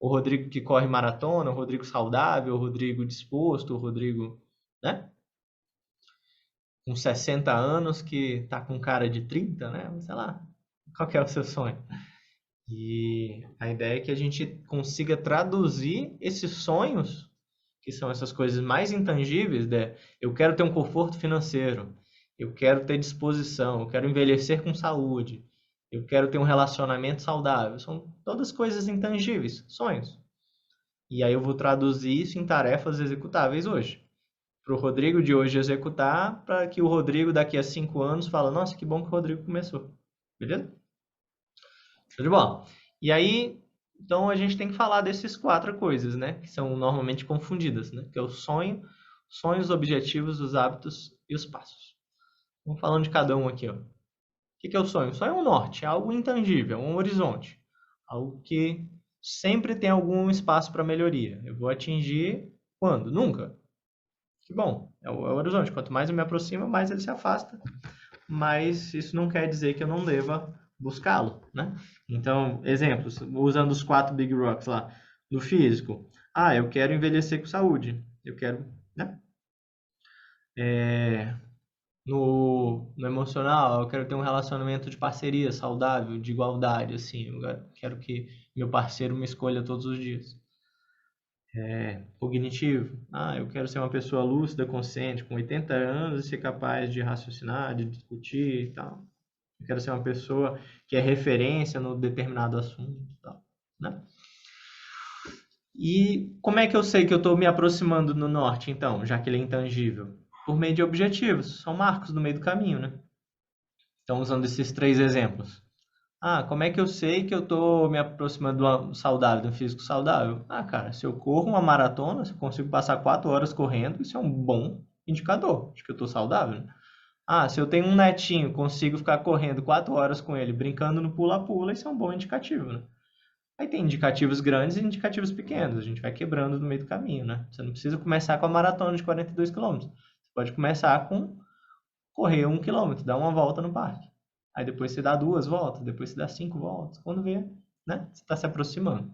Rodrigo que corre maratona, o Rodrigo saudável, o Rodrigo disposto, o Rodrigo, né? Com 60 anos que tá com cara de 30, né? Sei lá. Qual que é o seu sonho? E a ideia é que a gente consiga traduzir esses sonhos, que são essas coisas mais intangíveis, eu quero ter um conforto financeiro, eu quero ter disposição, eu quero envelhecer com saúde, eu quero ter um relacionamento saudável. São todas coisas intangíveis, sonhos. E aí eu vou traduzir isso em tarefas executáveis hoje. Para o Rodrigo de hoje executar, para que o Rodrigo daqui a 5 anos fala, nossa, que bom que o Rodrigo começou. Beleza? Show de bola. E aí, então a gente tem que falar desses 4 coisas, né? Que são normalmente confundidas, né? Que é o sonho, sonhos, objetivos, os hábitos e os passos. Vamos falando de cada um aqui, ó. O que é o sonho? O sonho é um norte, é algo intangível, um horizonte. Algo que sempre tem algum espaço para melhoria. Eu vou atingir quando? Nunca. Que bom, é o horizonte. Quanto mais eu me aproximo, mais ele se afasta. Mas isso não quer dizer que eu não deva buscá-lo, né? Então, exemplos, usando os 4 Big Rocks lá, no físico. Ah, eu quero envelhecer com saúde. Eu quero, né? No emocional, eu quero ter um relacionamento de parceria saudável, de igualdade, assim. Eu quero que meu parceiro me escolha todos os dias. Cognitivo. Ah, eu quero ser uma pessoa lúcida, consciente, com 80 anos e ser capaz de raciocinar, de discutir e tal. Eu quero ser uma pessoa que é referência no determinado assunto e tal, né? E como é que eu sei que eu estou me aproximando no norte, então, já que ele é intangível? Por meio de objetivos, são marcos no meio do caminho, né? Então, usando esses 3 exemplos. Ah, como é que eu sei que eu estou me aproximando do saudável, do físico saudável? Ah, cara, se eu corro uma maratona, se eu consigo passar 4 horas correndo, isso é um bom indicador de que eu estou saudável, né? Ah, se eu tenho um netinho, consigo ficar correndo 4 horas com ele, brincando no pula-pula, isso é um bom indicativo, né? Aí tem indicativos grandes e indicativos pequenos, a gente vai quebrando no meio do caminho, né? Você não precisa começar com a maratona de 42 quilômetros. Você pode começar com correr 1 quilômetro, dar uma volta no parque. Aí depois você dá 2 voltas, depois você dá 5 voltas. Quando vê, né? Você está se aproximando.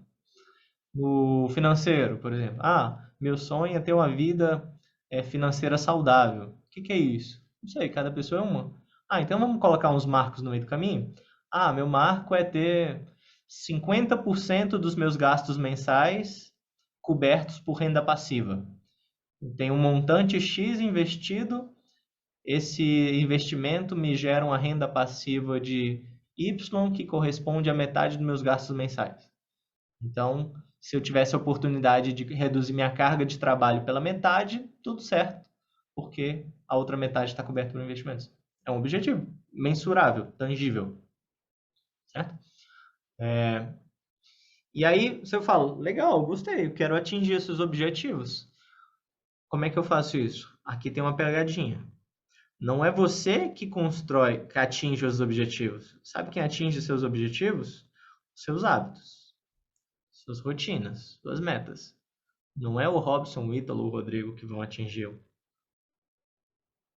No financeiro, por exemplo. Ah, meu sonho é ter uma vida financeira saudável. O que é isso? Não sei, cada pessoa é uma. Ah, então vamos colocar uns marcos no meio do caminho? Ah, meu marco é ter 50% dos meus gastos mensais cobertos por renda passiva. Tem um montante X investido, esse investimento me gera uma renda passiva de Y que corresponde à metade dos meus gastos mensais. Então, se eu tivesse a oportunidade de reduzir minha carga de trabalho pela metade, tudo certo, porque a outra metade está coberta por investimentos. É um objetivo mensurável, tangível, certo? E aí, se eu falo, legal, gostei, eu quero atingir esses objetivos. Como é que eu faço isso? Aqui tem uma pegadinha. Não é você que constrói, que atinge os objetivos. Sabe quem atinge seus objetivos? Seus hábitos, suas rotinas, suas metas. Não é o Robson, o Ítalo, o Rodrigo que vão atingi-lo.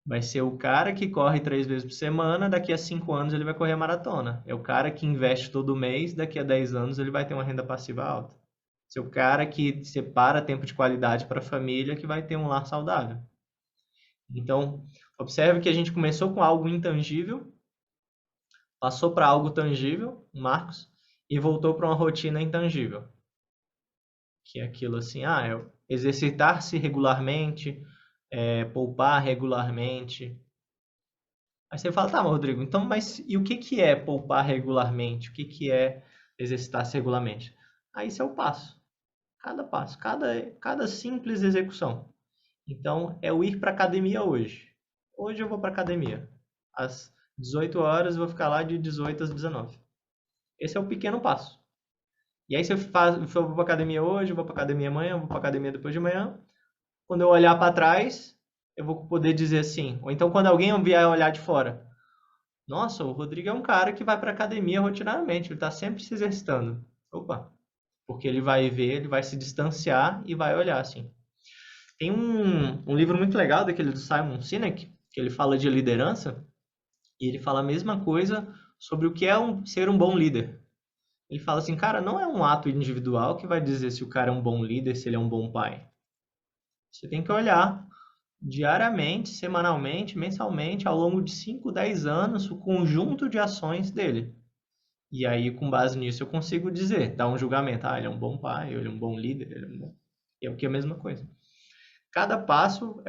Vai ser o cara que corre 3 vezes por semana, daqui a 5 anos ele vai correr a maratona. É o cara que investe todo mês, daqui a 10 anos ele vai ter uma renda passiva alta. É o cara que separa tempo de qualidade para a família, que vai ter um lar saudável. Então, observe que a gente começou com algo intangível, passou para algo tangível, Marcos, e voltou para uma rotina intangível. Que é aquilo assim, é exercitar-se regularmente, poupar regularmente. Aí você fala, tá, mas Rodrigo, então, mas e o que é poupar regularmente? O que é exercitar-se regularmente? Aí isso é o passo. Cada passo, cada simples execução. Então, é o ir para academia hoje. Hoje eu vou para academia. Às 18 horas eu vou ficar lá de 18 às 19. Esse é o pequeno passo. E aí se eu vou para academia hoje, eu vou para academia amanhã, eu vou para academia depois de amanhã. Quando eu olhar para trás, eu vou poder dizer assim. Ou então quando alguém vier olhar de fora. Nossa, o Rodrigo é um cara que vai para academia rotineiramente, ele está sempre se exercitando. Opa, porque ele vai ver, ele vai se distanciar e vai olhar assim. Tem um livro muito legal daquele do Simon Sinek, que ele fala de liderança, e ele fala a mesma coisa sobre o que é ser um bom líder. Ele fala assim, cara, não é um ato individual que vai dizer se o cara é um bom líder, se ele é um bom pai. Você tem que olhar diariamente, semanalmente, mensalmente, ao longo de 5, 10 anos, o conjunto de ações dele. E aí, com base nisso, eu consigo dizer, dar um julgamento. Ele é um bom pai, ele é um bom líder, ele é um bom... É o que é a mesma coisa. Cada passo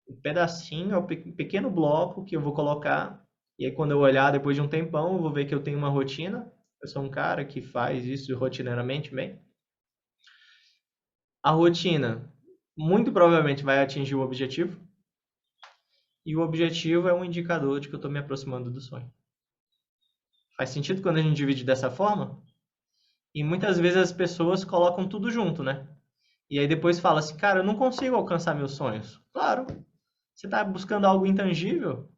o pedacinho, é o pequeno bloco que eu vou colocar. E aí, quando eu olhar depois de um tempão, eu vou ver que eu tenho uma rotina. Eu sou um cara que faz isso rotineiramente bem. A rotina muito provavelmente vai atingir o objetivo. E o objetivo é um indicador de que eu estou me aproximando do sonho. Faz sentido quando a gente divide dessa forma? E muitas vezes as pessoas colocam tudo junto, né? E aí depois fala assim, cara, eu não consigo alcançar meus sonhos. Claro, você está buscando algo intangível?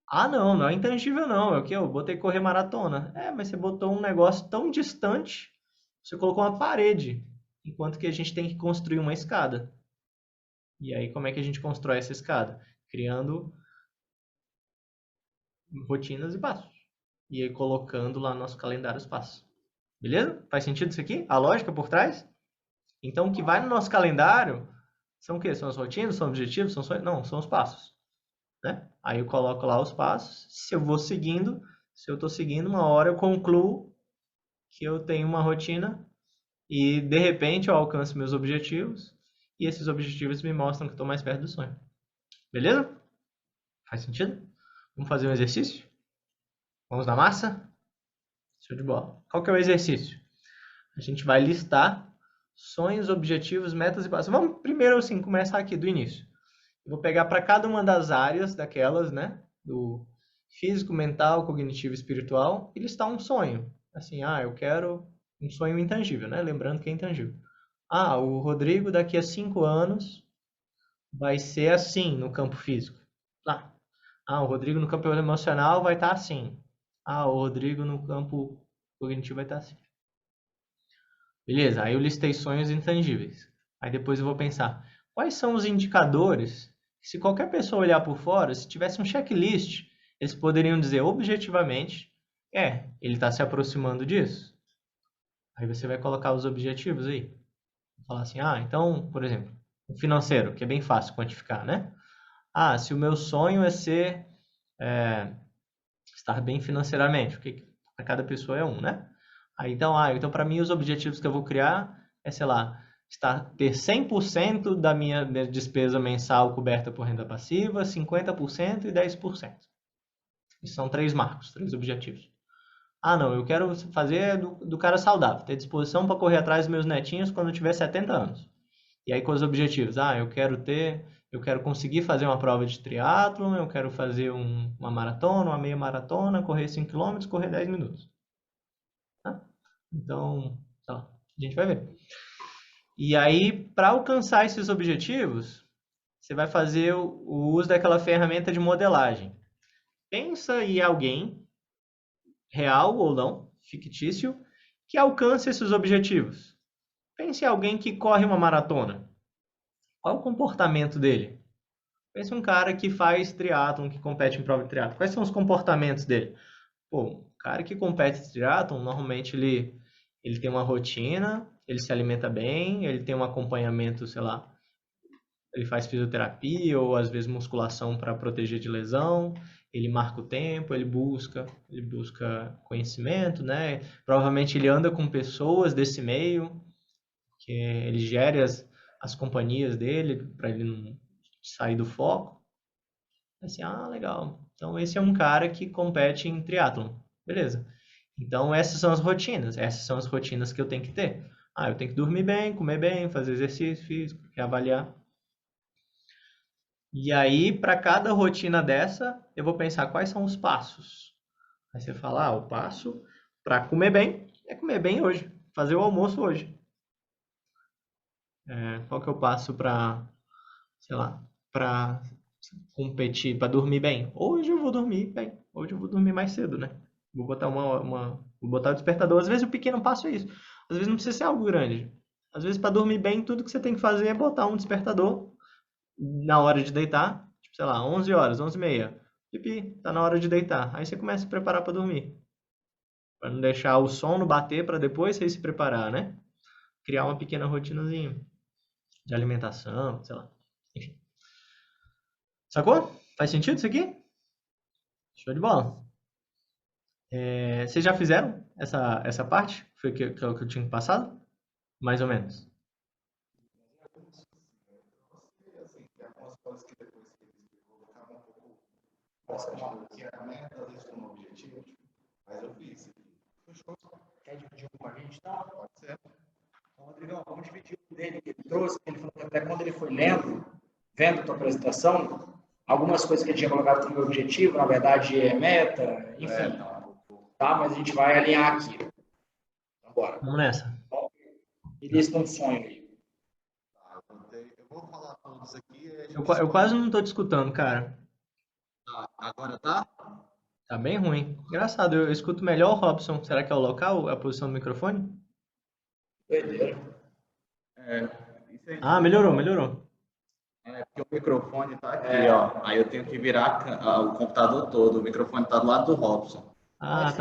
Ah, não é intangível não, é o que? Eu botei correr maratona. Mas você botou um negócio tão distante, você colocou uma parede, enquanto que a gente tem que construir uma escada. E aí como é que a gente constrói essa escada? Criando rotinas e passos. E aí colocando lá no nosso calendário os passos. Beleza? Faz sentido isso aqui? A lógica por trás? Então o que vai no nosso calendário são o quê? São as rotinas, são objetivos, não, são os passos. Né? Aí eu coloco lá os passos. Se eu vou seguindo, se eu estou seguindo, uma hora eu concluo que eu tenho uma rotina e de repente eu alcanço meus objetivos e esses objetivos me mostram que estou mais perto do sonho. Beleza? Faz sentido? Vamos fazer um exercício? Vamos na massa? Show de bola. Qual que é o exercício? A gente vai listar sonhos, objetivos, metas e passos. Vamos primeiro assim começar aqui do início. Eu vou pegar para cada uma das áreas daquelas, né? Do físico, mental, cognitivo e espiritual e listar um sonho. Assim, eu quero um sonho intangível, né? Lembrando que é intangível. O Rodrigo daqui a 5 anos vai ser assim no campo físico. O Rodrigo no campo emocional vai estar assim. O Rodrigo no campo cognitivo vai estar assim. Beleza, aí eu listei sonhos intangíveis. Aí depois eu vou pensar, quais são os indicadores que se qualquer pessoa olhar por fora, se tivesse um checklist, eles poderiam dizer objetivamente, ele está se aproximando disso. Aí você vai colocar os objetivos aí. Falar assim, então, por exemplo, o financeiro, que é bem fácil quantificar, né? Se o meu sonho é estar bem financeiramente, porque para cada pessoa é um, né? Aí, então para mim os objetivos que eu vou criar é, sei lá, ter 100% da minha despesa mensal coberta por renda passiva, 50% e 10%. Esses são 3 marcos, 3 objetivos. Ah, não, eu quero fazer do cara saudável, ter disposição para correr atrás dos meus netinhos quando eu tiver 70 anos. E aí com os objetivos, eu quero conseguir fazer uma prova de triatlon, eu quero fazer uma maratona, uma meia maratona, correr 5 km, correr 10 minutos. Tá? Então, sei lá, a gente vai ver. E aí, para alcançar esses objetivos, você vai fazer o uso daquela ferramenta de modelagem. Pensa em alguém, real ou não, fictício, que alcance esses objetivos. Pense em alguém que corre uma maratona. Qual é o comportamento dele? Pense em um cara que faz triatlon, que compete em prova de triatlon. Quais são os comportamentos dele? Pô, o cara que compete em triatlon, normalmente ele tem uma rotina, ele se alimenta bem, ele tem um acompanhamento, sei lá, ele faz fisioterapia ou às vezes musculação para proteger de lesão, ele marca o tempo, ele busca conhecimento, né? Provavelmente ele anda com pessoas desse meio, que ele gere as companhias dele para ele não sair do foco. Assim, legal. Então esse é um cara que compete em triatlon. Beleza. Então essas são as rotinas que eu tenho que ter. Eu tenho que dormir bem, comer bem, fazer exercício físico, reavaliar. E aí, para cada rotina dessa, eu vou pensar quais são os passos. Aí você fala, o passo para comer bem é comer bem hoje, fazer o almoço hoje. Qual que é o passo para, sei lá, para competir, para dormir bem? Hoje eu vou dormir bem, hoje eu vou dormir mais cedo, né? Vou botar vou botar o despertador. Às vezes o pequeno passo é isso. Às vezes não precisa ser algo grande. Às vezes para dormir bem, tudo que você tem que fazer é botar um despertador na hora de deitar, tipo, sei lá, 11 horas, 11h30. Pipi, tá na hora de deitar. Aí você começa a se preparar para dormir. Para não deixar o sono bater para depois você se preparar, né? Criar uma pequena rotinazinha de alimentação, sei lá. Enfim. Sacou? Faz sentido isso aqui? Show de bola. Vocês já fizeram essa parte? Foi que eu tinha passado? Mais ou menos. Mas eu fiz. Quer dividir com a gente, tá? Pode ser. Então, Rodrigão, vamos dividir o dele que ele trouxe. Ele falou que até quando ele foi vendo a tua apresentação, algumas coisas que ele tinha colocado como objetivo, na verdade é meta, enfim. Tá? Mas a gente vai alinhar aqui. Então, bora. Vamos nessa. E lista um sonho aí. Eu vou falar todos aqui. Eu quase não tô te escutando, cara. Agora tá? Tá bem ruim. Engraçado, eu escuto melhor o Robson. Será que é o local, a posição do microfone? Doideira. Melhorou. Porque o microfone tá aqui, ó. Aí eu tenho que virar o computador todo. O microfone tá do lado do Robson. Tá.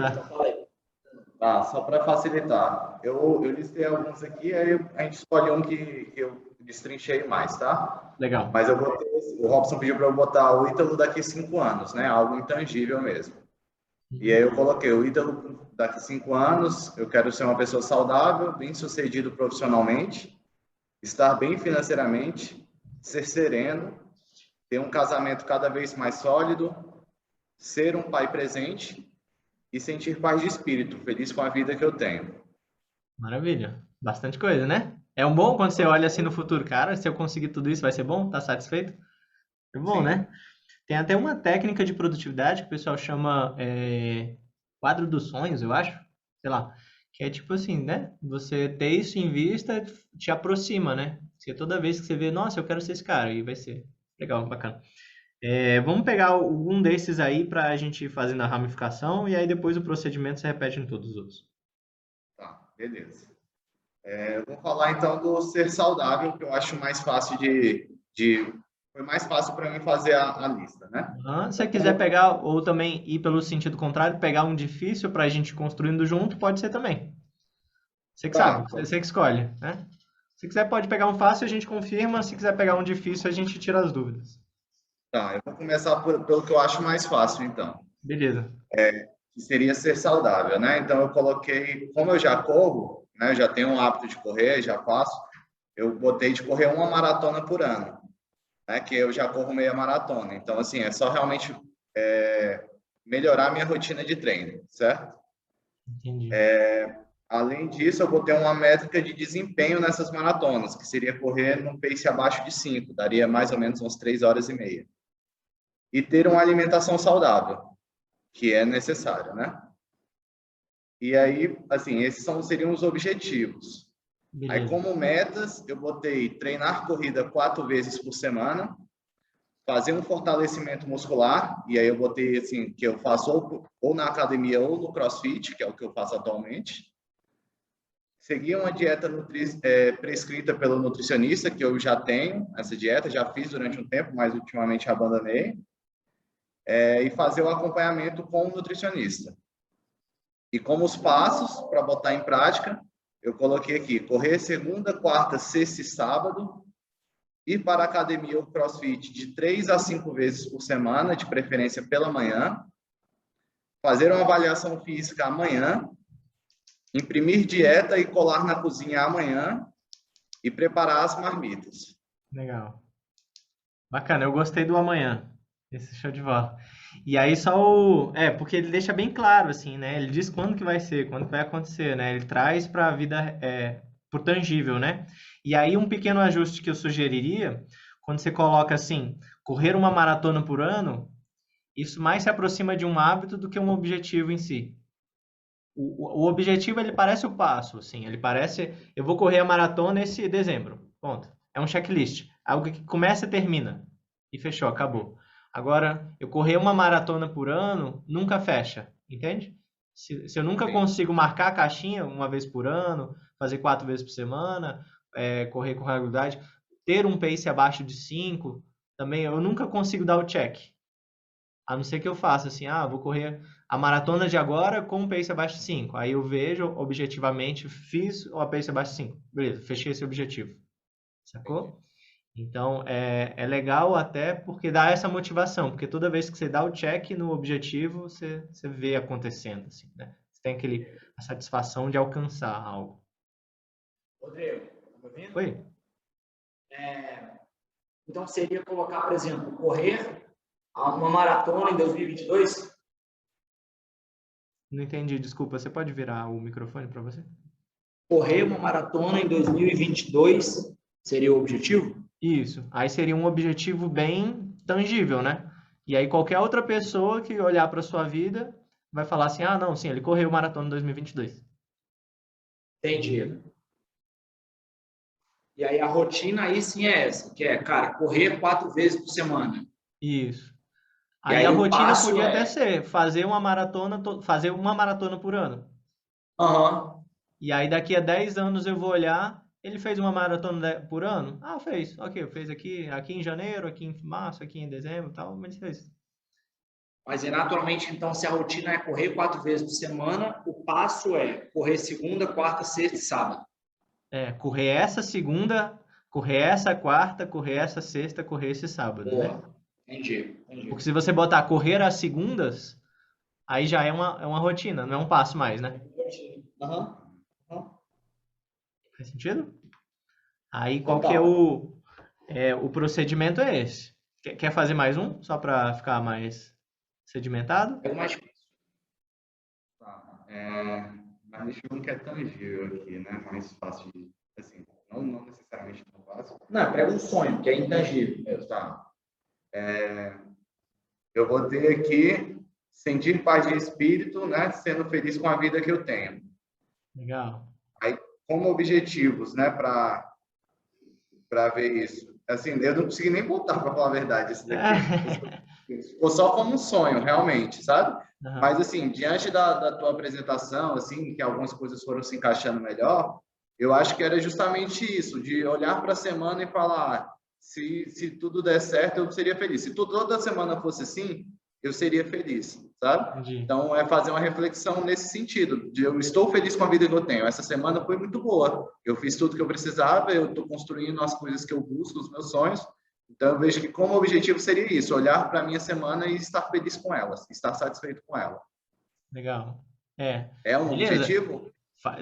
Tá, só para facilitar. Eu listei alguns aqui, aí a gente escolhe um que eu destrinchei mais, tá? Legal. Mas o Robson pediu para eu botar o Ítalo daqui 5 anos, né? Algo intangível mesmo. E aí eu coloquei o Ítalo daqui 5 anos, eu quero ser uma pessoa saudável, bem-sucedido profissionalmente, estar bem financeiramente, ser sereno, ter um casamento cada vez mais sólido, ser um pai presente e sentir paz de espírito, feliz com a vida que eu tenho. Maravilha. Bastante coisa, né? É um bom quando você olha assim no futuro, cara, se eu conseguir tudo isso vai ser bom? Tá satisfeito? É bom, Sim. Né? Tem até uma técnica de produtividade que o pessoal chama quadro dos sonhos, eu acho. Sei lá. Que é tipo assim, né? Você ter isso em vista te aproxima, né? Porque toda vez que você vê, nossa, eu quero ser esse cara, e vai ser legal, bacana. Vamos pegar algum desses aí para a gente ir fazendo a ramificação e aí depois o procedimento se repete em todos os outros. Tá, beleza. Eu vou falar então do ser saudável, que eu acho mais fácil foi mais fácil para mim fazer a lista, né? Se você quiser pegar, ou também ir pelo sentido contrário, pegar um difícil para a gente ir construindo junto, pode ser também. Você que sabe, você que escolhe, né? Se quiser pode pegar um fácil, a gente confirma. Se quiser pegar um difícil, a gente tira as dúvidas. Tá, eu vou começar pelo que eu acho mais fácil, então. Beleza. que seria ser saudável, né? Então eu coloquei, como eu já corro, né? Eu já tenho um hábito de correr, já faço, eu botei de correr uma maratona por ano, né? Que eu já corro meia maratona. Então assim, é só realmente melhorar a minha rotina de treino, certo? Entendi. Além disso, eu botei uma métrica de desempenho nessas maratonas, que seria correr num pace abaixo de 5, daria mais ou menos umas 3 horas e meia. E ter uma alimentação saudável, que é necessário, né? E aí, assim, seriam os objetivos. Aí, Beleza. como metas, eu botei treinar corrida 4 vezes por semana, fazer um fortalecimento muscular, e aí eu botei, assim, que eu faço ou na academia ou no CrossFit, que é o que eu faço atualmente. Seguir uma dieta prescrita pelo nutricionista, que eu já tenho essa dieta, já fiz durante um tempo, mas ultimamente abandonei. E fazer o acompanhamento com o nutricionista. E como os passos para botar em prática, eu coloquei aqui, correr segunda, quarta, sexta e sábado, ir para a academia ou CrossFit de 3 a 5 vezes por semana, de preferência pela manhã, fazer uma avaliação física amanhã, imprimir dieta e colar na cozinha amanhã e preparar as marmitas. Legal. Bacana, eu gostei do amanhã. Esse show de bola. E aí só o... porque ele deixa bem claro, assim, né? Ele diz quando que vai ser, quando que vai acontecer, né? Ele traz para a vida, pro tangível, né? E aí um pequeno ajuste que eu sugeriria, quando você coloca assim, correr uma maratona por ano, isso mais se aproxima de um hábito do que um objetivo em si. O objetivo, ele parece o passo, assim, ele parece, eu vou correr a maratona esse dezembro, ponto. É um checklist, algo que começa e termina, e fechou, acabou. Agora, eu correr uma maratona por ano, nunca fecha, entende? Se eu nunca consigo marcar a caixinha uma vez por ano, fazer 4 vezes por semana, correr com regularidade, ter um pace abaixo de 5, também eu nunca consigo dar o check. A não ser que eu faça assim, vou correr a maratona de agora com um pace abaixo de 5. Aí eu vejo, objetivamente, fiz o pace abaixo de 5. Beleza, fechei esse objetivo. Sacou? Então, é legal até porque dá essa motivação. Porque toda vez que você dá o check no objetivo, você vê acontecendo, assim, né? Você tem a satisfação de alcançar algo. Rodrigo, tá me ouvindo? Oi? Então, seria colocar, por exemplo, correr uma maratona em 2022? Não entendi, desculpa. Você pode virar o microfone para você? Correr uma maratona em 2022 seria o objetivo? Isso. Aí seria um objetivo bem tangível, né? E aí qualquer outra pessoa que olhar para sua vida vai falar assim: não, sim, ele correu o maratona 2022. Entendi. E aí a rotina aí sim é essa, que é, cara, correr 4 vezes por semana. Isso. E Aí aí a o rotina passo podia até ser fazer uma maratona por ano. Aham. E aí daqui a 10 anos eu vou olhar, ele fez uma maratona por ano? Fez. Ok, fez aqui em janeiro, aqui em março, aqui em dezembro, tal, mas fez. Mas naturalmente, então, se a rotina é correr 4 vezes por semana, o passo é correr segunda, quarta, sexta e sábado. Correr essa segunda, correr essa quarta, correr essa sexta, correr esse sábado, né? Boa. Entendi. Porque se você botar correr às segundas, aí já é uma rotina, não é um passo mais, né? Aham. Faz sentido? Aí qual que é Total. o procedimento é esse. Quer fazer mais um? Só para ficar mais sedimentado? É o mais difícil. Tá. Mas deixa eu ver um que é tangível aqui, né? Mais fácil de, assim, não necessariamente tão fácil. Não, pega um sonho, que é intangível. Tá. Eu vou ter aqui sentir paz de espírito, né? Sendo feliz com a vida que eu tenho. Legal. Aí, como objetivos, né? Para ver isso. Assim, eu não consegui nem botar, para falar a verdade, esse daqui. Ficou só como um sonho, realmente, sabe? Uhum. Mas, assim, diante da tua apresentação, assim, que algumas coisas foram se encaixando melhor, eu acho que era justamente isso, de olhar para a semana e falar, se tudo der certo, eu seria feliz. Se toda semana fosse assim, eu seria feliz, sabe? Entendi. Então, é fazer uma reflexão nesse sentido, de eu estou feliz com a vida que eu tenho. Essa semana foi muito boa. Eu fiz tudo que eu precisava, eu estou construindo as coisas que eu busco, os meus sonhos. Então, eu vejo que como objetivo seria isso, olhar para a minha semana e estar feliz com ela, estar satisfeito com ela. Legal. É um Beleza. objetivo?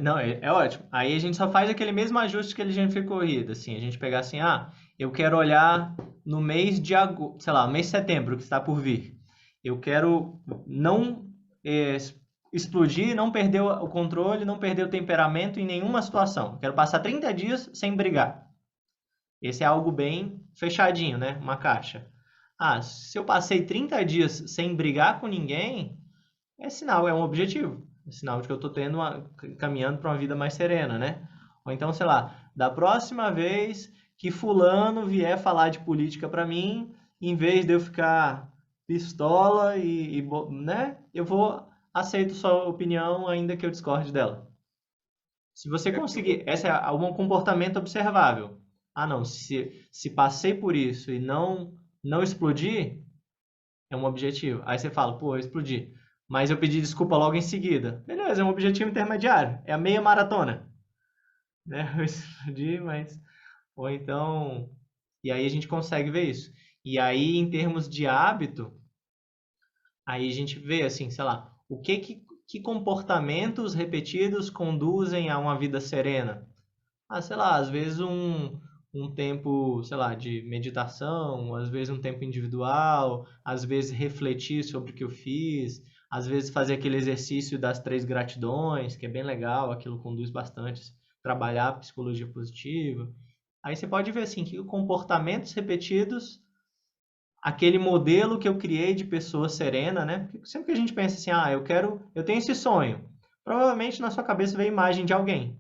Não, é ótimo. Aí a gente só faz aquele mesmo ajuste que ele já fez corrida, assim, a gente pegar assim, eu quero olhar no mês de agosto, sei lá, mês de setembro que está por vir. Eu quero não explodir, não perder o controle, não perder o temperamento em nenhuma situação. Eu quero passar 30 dias sem brigar. Esse é algo bem fechadinho, né? Uma caixa. Se eu passei 30 dias sem brigar com ninguém, é sinal, é um objetivo. É sinal de que eu estou caminhando para uma vida mais serena, né? Ou então, sei lá, da próxima vez que fulano vier falar de política para mim, em vez de eu ficar pistola né? Eu aceito sua opinião, ainda que eu discorde dela. Se você conseguir, esse é um comportamento observável. Não, se passei por isso e não explodir, é um objetivo. Aí você fala, pô, eu explodi. Mas eu pedi desculpa logo em seguida. Beleza, é um objetivo intermediário. É a meia maratona. Né? Eu explodi, mas... Ou então... E aí a gente consegue ver isso. E aí, em termos de hábito, aí a gente vê, assim, sei lá, que comportamentos repetidos conduzem a uma vida serena? Sei lá, às vezes um tempo, sei lá, de meditação, às vezes um tempo individual, às vezes refletir sobre o que eu fiz, às vezes fazer aquele exercício das 3 gratidões, que é bem legal, aquilo conduz bastante, trabalhar a psicologia positiva. Aí você pode ver assim que comportamentos repetidos, aquele modelo que eu criei de pessoa serena, né? Porque sempre que a gente pensa assim, eu tenho esse sonho, provavelmente na sua cabeça vem a imagem de alguém.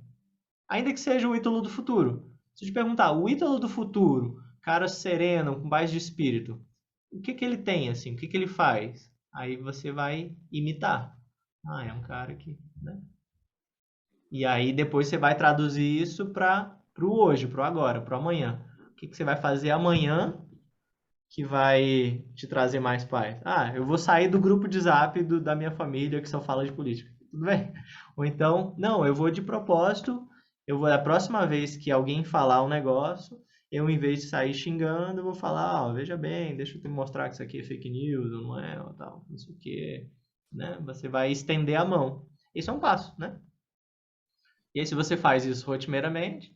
Ainda que seja o Ítalo do futuro. Se eu te perguntar, o Ítalo do futuro, cara sereno, com paz de espírito, o que ele tem, assim? O que ele faz? Aí você vai imitar. É um cara que, né? E aí depois você vai traduzir isso para o hoje, para o agora, para o amanhã. O que você vai fazer amanhã que vai te trazer mais paz? Eu vou sair do grupo de zap da minha família que só fala de política. Tudo bem? Ou então, não, eu vou de propósito, a próxima vez que alguém falar um negócio, eu em vez de sair xingando, eu vou falar, veja bem, deixa eu te mostrar que isso aqui é fake news, ou não é, ou tal, não sei o quê, né? Você vai estender a mão. Esse é um passo, né? E aí se você faz isso rotineiramente,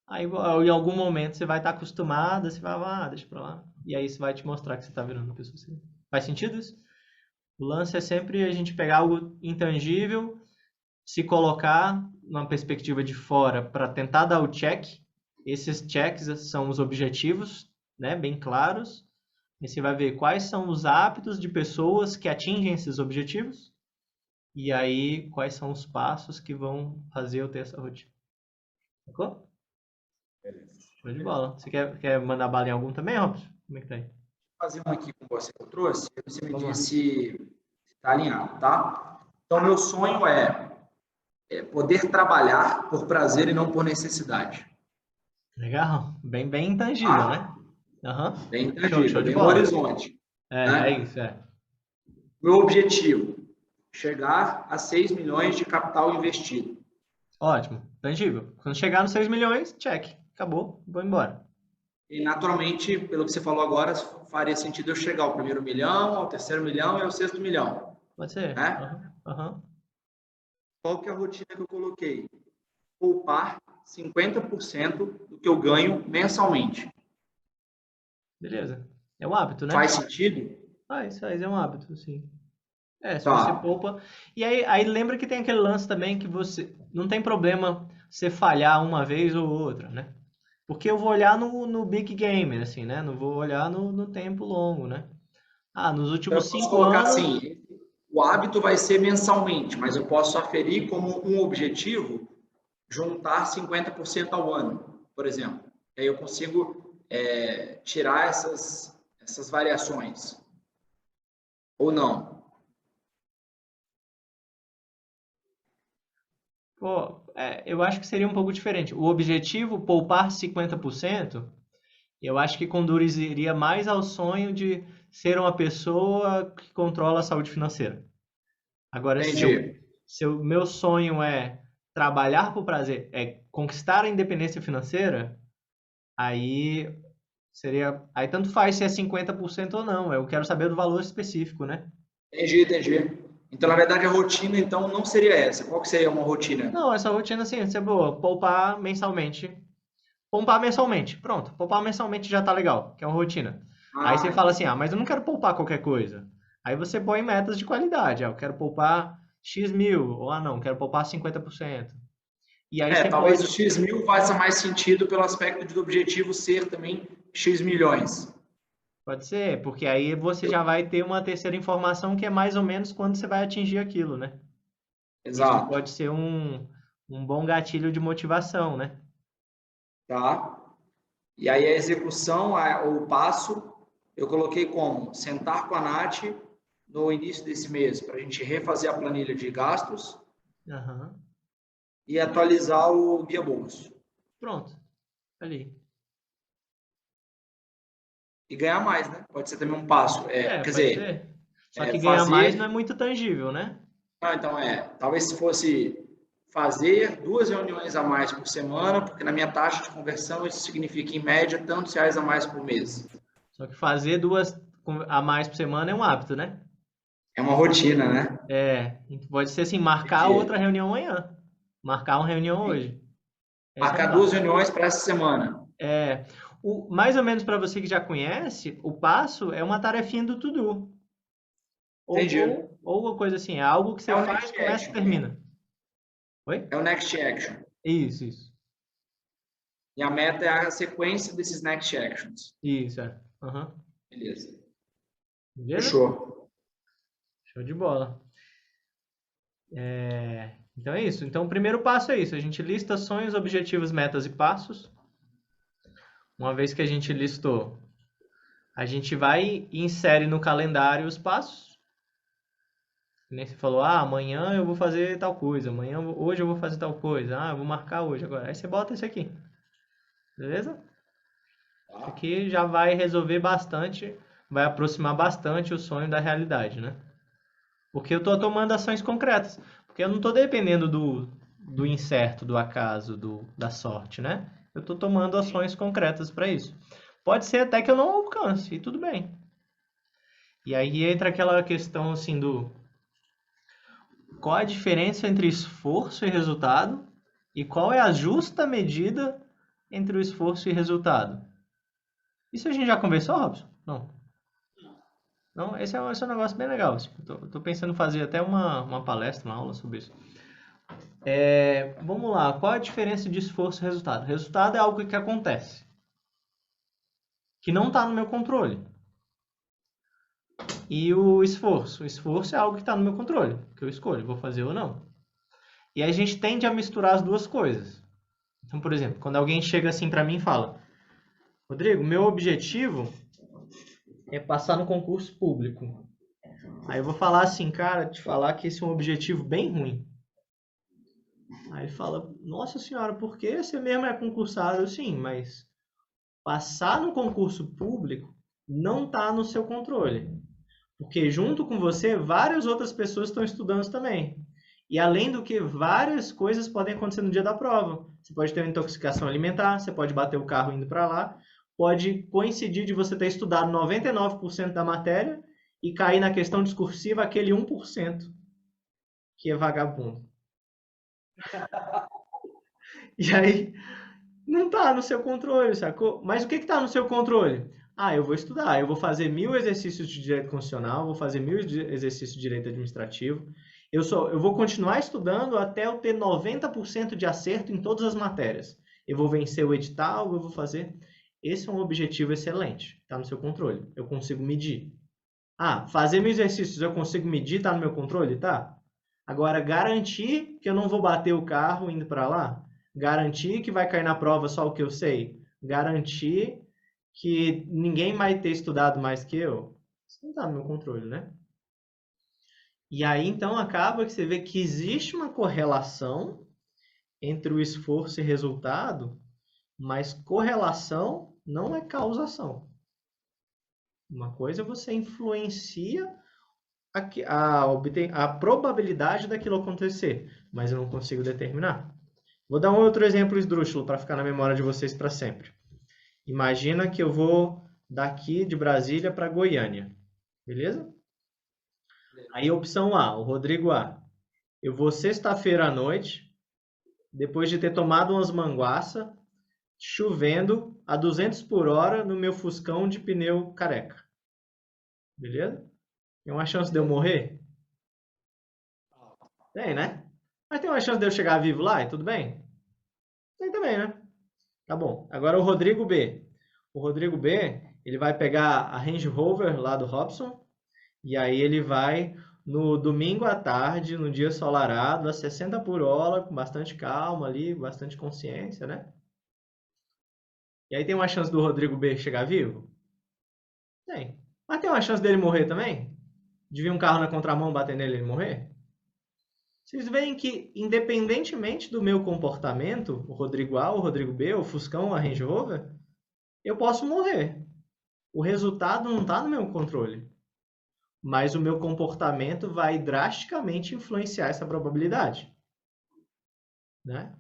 aí em algum momento você vai estar acostumado, você vai, deixa pra lá. E aí isso vai te mostrar que você está virando uma pessoa assim. Faz sentido isso? O lance é sempre a gente pegar algo intangível, se colocar numa perspectiva de fora para tentar dar o check. Esses checks são os objetivos, né, bem claros. E você vai ver quais são os hábitos de pessoas que atingem esses objetivos. E aí, quais são os passos que vão fazer eu ter essa rotina. Sacou? Show de bola. Você quer mandar bala em algum também, Robson? Como é que tá aí? Vou fazer um aqui com você que eu trouxe, e você me Vamos lá. diz se está alinhado, tá? Então, meu sonho é poder trabalhar por prazer e não por necessidade. Legal. Bem intangível, Tá? né? Aham. Bem Show intangível, de bem no bola. horizonte. É Né? isso, é. Meu objetivo, chegar a 6 milhões de capital investido. Ótimo. Tangível. Quando chegar nos 6 milhões, check. Acabou. Vou embora. E, naturalmente, pelo que você falou agora, faria sentido eu chegar ao primeiro milhão, ao terceiro milhão e ao sexto milhão. Pode ser. Né? Aham. Qual que é a rotina que eu coloquei? Poupar 50% do que eu ganho mensalmente. Beleza. É um hábito, né? Faz sentido? Isso é um hábito, sim. Se você Tá. poupa. E aí lembra que tem aquele lance também que você. Não tem problema você falhar uma vez ou outra, né? Porque eu vou olhar no big game, assim, né? Não vou olhar no tempo longo, né? Nos Então, últimos eu posso 5 colocar anos. assim, o hábito vai ser mensalmente, mas eu posso aferir como um objetivo juntar 50% ao ano, por exemplo. Aí eu consigo tirar essas variações. Ou não. Eu acho que seria um pouco diferente. O objetivo, poupar 50%, eu acho que conduziria mais ao sonho de ser uma pessoa que controla a saúde financeira. Agora, Entendi. se o meu sonho é trabalhar por prazer, é conquistar a independência financeira, aí aí tanto faz se é 50% ou não. Eu quero saber do valor específico, né? Entendi. Então, na verdade, a rotina, então, não seria essa. Qual que seria uma rotina? Não, essa rotina assim, é boa. Poupar mensalmente. Poupar mensalmente. Pronto. Poupar mensalmente já tá legal, que é uma rotina. Aí você fala assim, mas eu não quero poupar qualquer coisa. Aí você põe metas de qualidade. Eu quero poupar X mil. Ou, não, quero poupar 50%. E aí você talvez pode... o X mil faça mais sentido pelo aspecto do objetivo ser também X milhões. Pode ser, porque aí você já vai ter uma terceira informação que é mais ou menos quando você vai atingir aquilo, né? Isso Exato. pode ser um bom gatilho de motivação, né? Tá? E aí a execução, o passo, eu coloquei como sentar com a Nath no início desse mês para a gente refazer a planilha de gastos Aham. e atualizar o guia bolso. Pronto. Ali. E ganhar mais, né? Pode ser também um passo. Quer Pode dizer, ser. Só que ganhar mais não é fazer. muito tangível, né? Então, talvez se fosse fazer 2 reuniões a mais por semana, porque na minha taxa de conversão isso significa, em média, tantos reais a mais por mês. Só que fazer 2 a mais por semana é um hábito, né? É uma rotina, né? Pode ser assim, marcar outra Entendi. reunião amanhã. Marcar uma reunião hoje. Esse é um Marcar 2 passo. reuniões para essa semana. Mais ou menos para você que já conhece, o passo é uma tarefinha do to-do. Entendi. Ou uma coisa assim, é algo que você o faz, Next começa e Action. termina. Oi? É o Next Action. Isso. E a meta é a sequência desses Next Actions. Isso, é. Uhum. Beleza. Beleza? Fechou. Show de bola. Então é isso. Então o primeiro passo é isso. A gente lista sonhos, objetivos, metas e passos. Uma vez que a gente listou, a gente vai e insere no calendário os passos. Nem você falou, amanhã eu vou fazer tal coisa, hoje eu vou fazer tal coisa, eu vou marcar hoje agora. Aí você bota isso aqui. Beleza? Isso aqui já vai resolver bastante, vai aproximar bastante o sonho da realidade, né? Porque eu estou tomando ações concretas. Porque eu não estou dependendo do incerto, do acaso, da sorte, né? Eu estou tomando ações concretas para isso. Pode ser até que eu não alcance, e tudo bem. E aí entra aquela questão assim qual a diferença entre esforço e resultado e qual é a justa medida entre o esforço e resultado. Isso a gente já conversou, Robson? Não. Não, esse é um negócio bem legal. Tô pensando em fazer até uma palestra, uma aula sobre isso. Vamos lá, qual a diferença de esforço e resultado? Resultado é algo que acontece, que não está no meu controle. E o esforço? O esforço é algo que está no meu controle, que eu escolho, vou fazer ou não. E a gente tende a misturar as duas coisas. Então, por exemplo, quando alguém chega assim para mim e fala, Rodrigo, meu objetivo é passar no concurso público. Aí eu vou falar assim, cara, te falar que esse é um objetivo bem ruim. Aí ele fala, nossa senhora, por que você mesmo é concursado? Sim, mas passar no concurso público não está no seu controle. Porque junto com você, várias outras pessoas estão estudando também. E além do que, várias coisas podem acontecer no dia da prova. Você pode ter uma intoxicação alimentar, você pode bater o carro indo para lá, pode coincidir de você ter estudado 99% da matéria e cair na questão discursiva aquele 1% que é vagabundo. E aí, não está no seu controle, sacou? Mas o que está no seu controle? Eu vou estudar, eu vou fazer 1000 exercícios de direito constitucional, vou fazer 1000 exercícios de direito administrativo. Eu vou continuar estudando até eu ter 90% de acerto em todas as matérias. Eu vou vencer o edital, eu vou fazer. Esse é um objetivo excelente, está no seu controle. Eu consigo medir. Fazer 1000 exercícios eu consigo medir, está no meu controle? Tá. Agora, garantir que eu não vou bater o carro indo para lá? Garantir que vai cair na prova só o que eu sei? Garantir que ninguém vai ter estudado mais que eu? Isso não está no meu controle, né? E aí, então, acaba que você vê que existe uma correlação entre o esforço e resultado, mas correlação não é causação. Uma coisa é você influencia a probabilidade daquilo acontecer, mas eu não consigo determinar. Vou dar um outro exemplo esdrúxulo para ficar na memória de vocês para sempre. Imagina que eu vou daqui de Brasília para Goiânia, beleza? Aí opção A, o Rodrigo A. Eu vou sexta-feira à noite, depois de ter tomado umas manguaça, chovendo a 200 por hora no meu Fuscão de pneu careca. Beleza? Tem uma chance de eu morrer? Tem, né? Mas tem uma chance de eu chegar vivo lá e tudo bem? Tem também, né? Tá bom. Agora o Rodrigo B. O Rodrigo B, ele vai pegar a Range Rover lá do Robson e aí ele vai no domingo à tarde, no dia ensolarado, a 60 por hora, com bastante calma ali, bastante consciência, né? E aí tem uma chance do Rodrigo B chegar vivo? Tem. Mas tem uma chance dele morrer também? De vir um carro na contramão bater nele e ele morrer? Vocês veem que, independentemente do meu comportamento, o Rodrigo A, o Rodrigo B, o Fuscão, a Range Rover, eu posso morrer. O resultado não está no meu controle. Mas o meu comportamento vai drasticamente influenciar essa probabilidade. Né?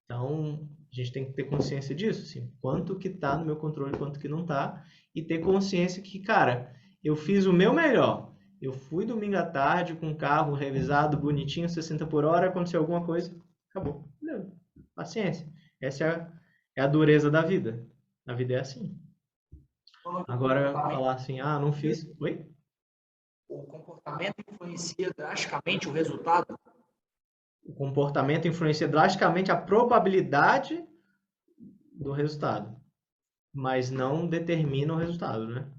Então, a gente tem que ter consciência disso. Assim, quanto que está no meu controle, quanto que não está. E ter consciência que, cara, eu fiz o meu melhor. Eu fui domingo à tarde com o carro revisado, bonitinho, 60 por hora, aconteceu alguma coisa, acabou. Beleza. Paciência. Essa é a dureza da vida. A vida é assim. Agora, falar assim, ah, não fiz... Oi? O comportamento influencia drasticamente o resultado? O comportamento influencia drasticamente a probabilidade do resultado, mas não determina o resultado, né?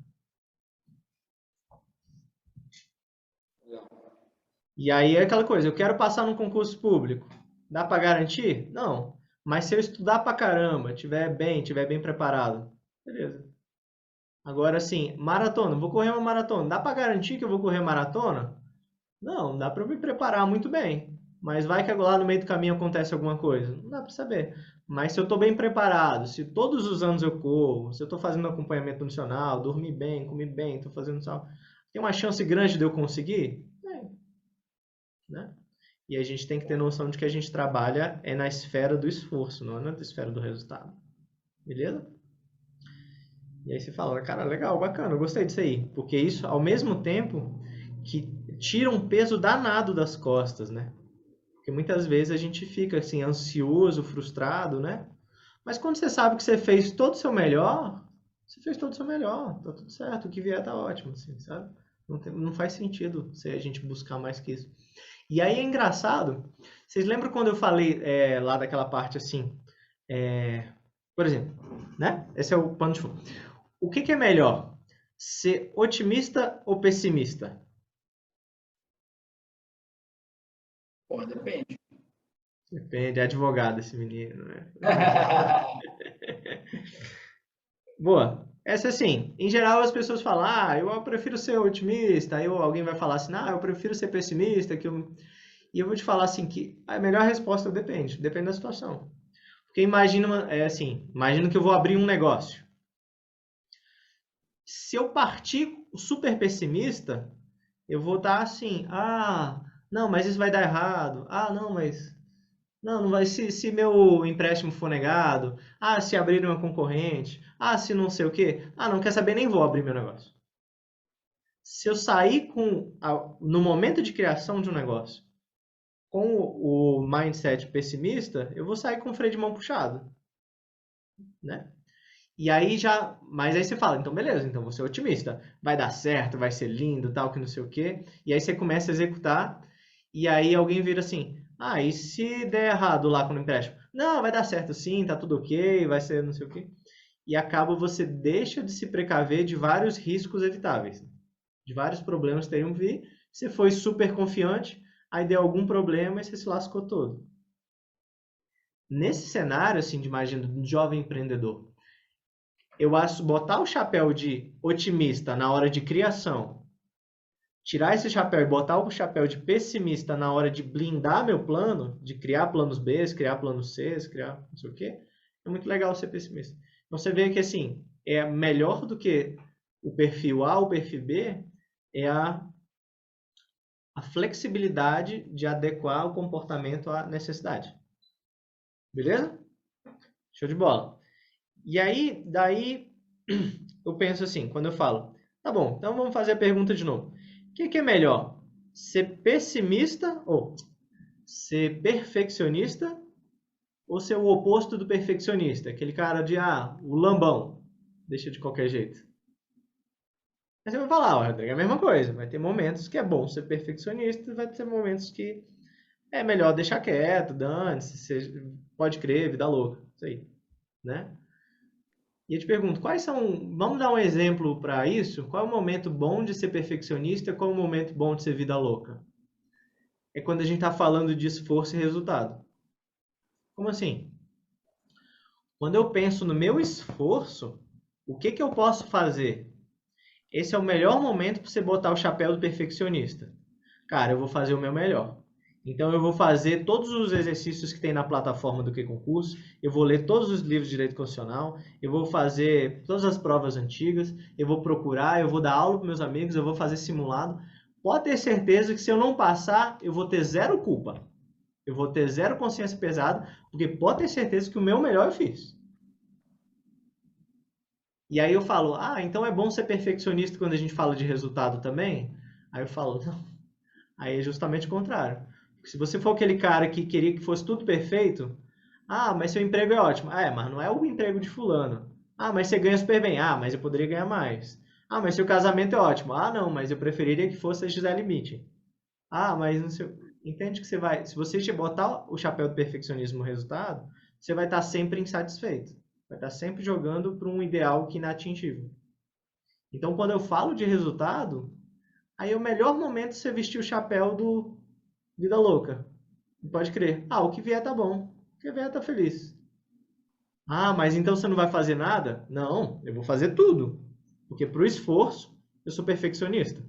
E aí é aquela coisa, eu quero passar num concurso público. Dá para garantir? Não. Mas se eu estudar pra caramba, tiver bem preparado, beleza. Agora sim, maratona, vou correr uma maratona. Dá para garantir que eu vou correr maratona? Não, dá para eu me preparar muito bem. Mas vai que lá no meio do caminho acontece alguma coisa? Não dá para saber. Mas se eu estou bem preparado, se todos os anos eu corro, se eu estou fazendo acompanhamento nutricional, dormi bem, comi bem, estou fazendo sal, tem uma chance grande de eu conseguir? Tem, né? E a gente tem que ter noção de que a gente trabalha é na esfera do esforço, não é na esfera do resultado. Beleza? E aí você fala, cara, legal, bacana, eu gostei disso aí. Porque isso, ao mesmo tempo, que tira um peso danado das costas, né? Porque muitas vezes a gente fica assim, ansioso, frustrado, né? Mas quando você sabe que você fez todo o seu melhor, você fez todo o seu melhor, tá tudo certo, o que vier tá ótimo, assim, sabe? Não faz sentido se a gente buscar mais que isso. E aí é engraçado, vocês lembram quando eu falei lá daquela parte assim, por exemplo, né? Esse é o pano de fundo. O que é melhor? Ser otimista ou pessimista? Pô, depende. Depende, é advogado esse menino, né? Boa. Essa assim, em geral as pessoas falam, ah, eu prefiro ser otimista, aí alguém vai falar assim, ah, eu prefiro ser pessimista, e eu vou te falar assim que a melhor resposta depende da situação. Porque imagina, imagina que eu vou abrir um negócio. Se eu partir super pessimista, eu vou estar assim, ah, não, mas isso vai dar errado. Ah, não, mas não vai. Se meu empréstimo for negado, ah, se abrir uma concorrente, ah, se não sei o quê, ah, não quer saber, nem vou abrir meu negócio. Se eu sair no momento de criação de um negócio, com o mindset pessimista, eu vou sair com o freio de mão puxado, né? E aí mas aí você fala, então beleza, então vou ser otimista, vai dar certo, vai ser lindo, tal, que não sei o quê. E aí você começa a executar, e aí alguém vira assim, ah, e se der errado lá com o empréstimo? Não, vai dar certo sim, tá tudo ok, vai ser não sei o quê. E acaba você deixa de se precaver de vários riscos evitáveis, de vários problemas que teriam que vir. Você foi super confiante, aí deu algum problema e você se lascou todo. Nesse cenário, assim, de imagina, de um jovem empreendedor, eu acho botar o chapéu de otimista na hora de criação, tirar esse chapéu e botar o chapéu de pessimista na hora de blindar meu plano, de criar planos B, criar planos C, criar não sei o quê, é muito legal ser pessimista. Então você vê que assim, é melhor do que o perfil A, o perfil B, é a flexibilidade de adequar o comportamento à necessidade. Beleza? Show de bola. E aí, daí, eu penso assim, quando eu falo, tá bom, então vamos fazer a pergunta de novo. que é melhor? Ser pessimista ou ser perfeccionista ou ser o oposto do perfeccionista? Aquele cara de, o lambão, deixa de qualquer jeito. Aí você vai falar, Rodrigo, é a mesma coisa. Vai ter momentos que é bom ser perfeccionista, vai ter momentos que é melhor deixar quieto, dane-se, você pode crer, vida louca, isso aí, né? E eu te pergunto, vamos dar um exemplo para isso? Qual é o momento bom de ser perfeccionista? Qual é o momento bom de ser vida louca? É quando a gente está falando de esforço e resultado. Como assim? Quando eu penso no meu esforço, o que eu posso fazer? Esse é o melhor momento para você botar o chapéu do perfeccionista. Cara, eu vou fazer o meu melhor. Então eu vou fazer todos os exercícios que tem na plataforma do Que-Concurso, eu vou ler todos os livros de direito constitucional, eu vou fazer todas as provas antigas, eu vou procurar, eu vou dar aula para meus amigos, eu vou fazer simulado. Pode ter certeza que se eu não passar, eu vou ter zero culpa. Eu vou ter zero consciência pesada, porque pode ter certeza que o meu melhor eu fiz. E aí eu falo, então é bom ser perfeccionista quando a gente fala de resultado também? Aí eu falo, não. Aí é justamente o contrário. Porque se você for aquele cara que queria que fosse tudo perfeito, mas seu emprego é ótimo. Mas não é o emprego de fulano. Mas você ganha super bem. Mas eu poderia ganhar mais. Mas seu casamento é ótimo. Não, mas eu preferiria que fosse a Gisele Bündchen. Mas não sei... Entende que você vai... Se você botar o chapéu do perfeccionismo no resultado, você vai estar sempre insatisfeito. Vai estar sempre jogando para um ideal que é inatingível. Então, quando eu falo de resultado, aí é o melhor momento você vestir o chapéu do vida louca. Pode crer. O que vier tá bom. O que vier tá feliz. Mas então você não vai fazer nada? Não, eu vou fazer tudo. Porque pro esforço, eu sou perfeccionista.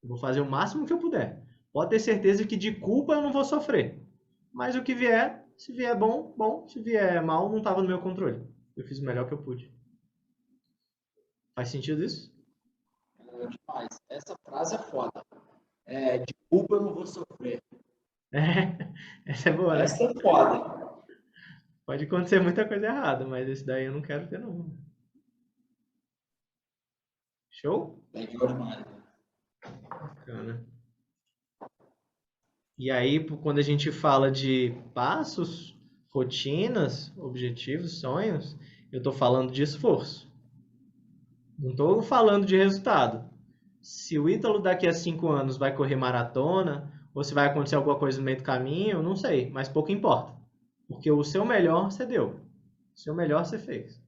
Eu vou fazer o máximo que eu puder. Pode ter certeza que de culpa eu não vou sofrer. Mas o que vier, se vier bom, bom. Se vier mal, não estava no meu controle. Eu fiz o melhor que eu pude. Faz sentido isso? Demais. Essa frase é foda. De culpa eu não vou sofrer. Essa é boa, né? Essa é foda. Pode acontecer muita coisa errada, mas esse daí eu não quero ter, não. Show? Legal demais. Bacana. E aí, quando a gente fala de passos, rotinas, objetivos, sonhos, eu estou falando de esforço. Não estou falando de resultado. Se o Ítalo daqui a 5 anos vai correr maratona, ou se vai acontecer alguma coisa no meio do caminho, eu não sei, mas pouco importa. Porque o seu melhor você deu. O seu melhor você fez.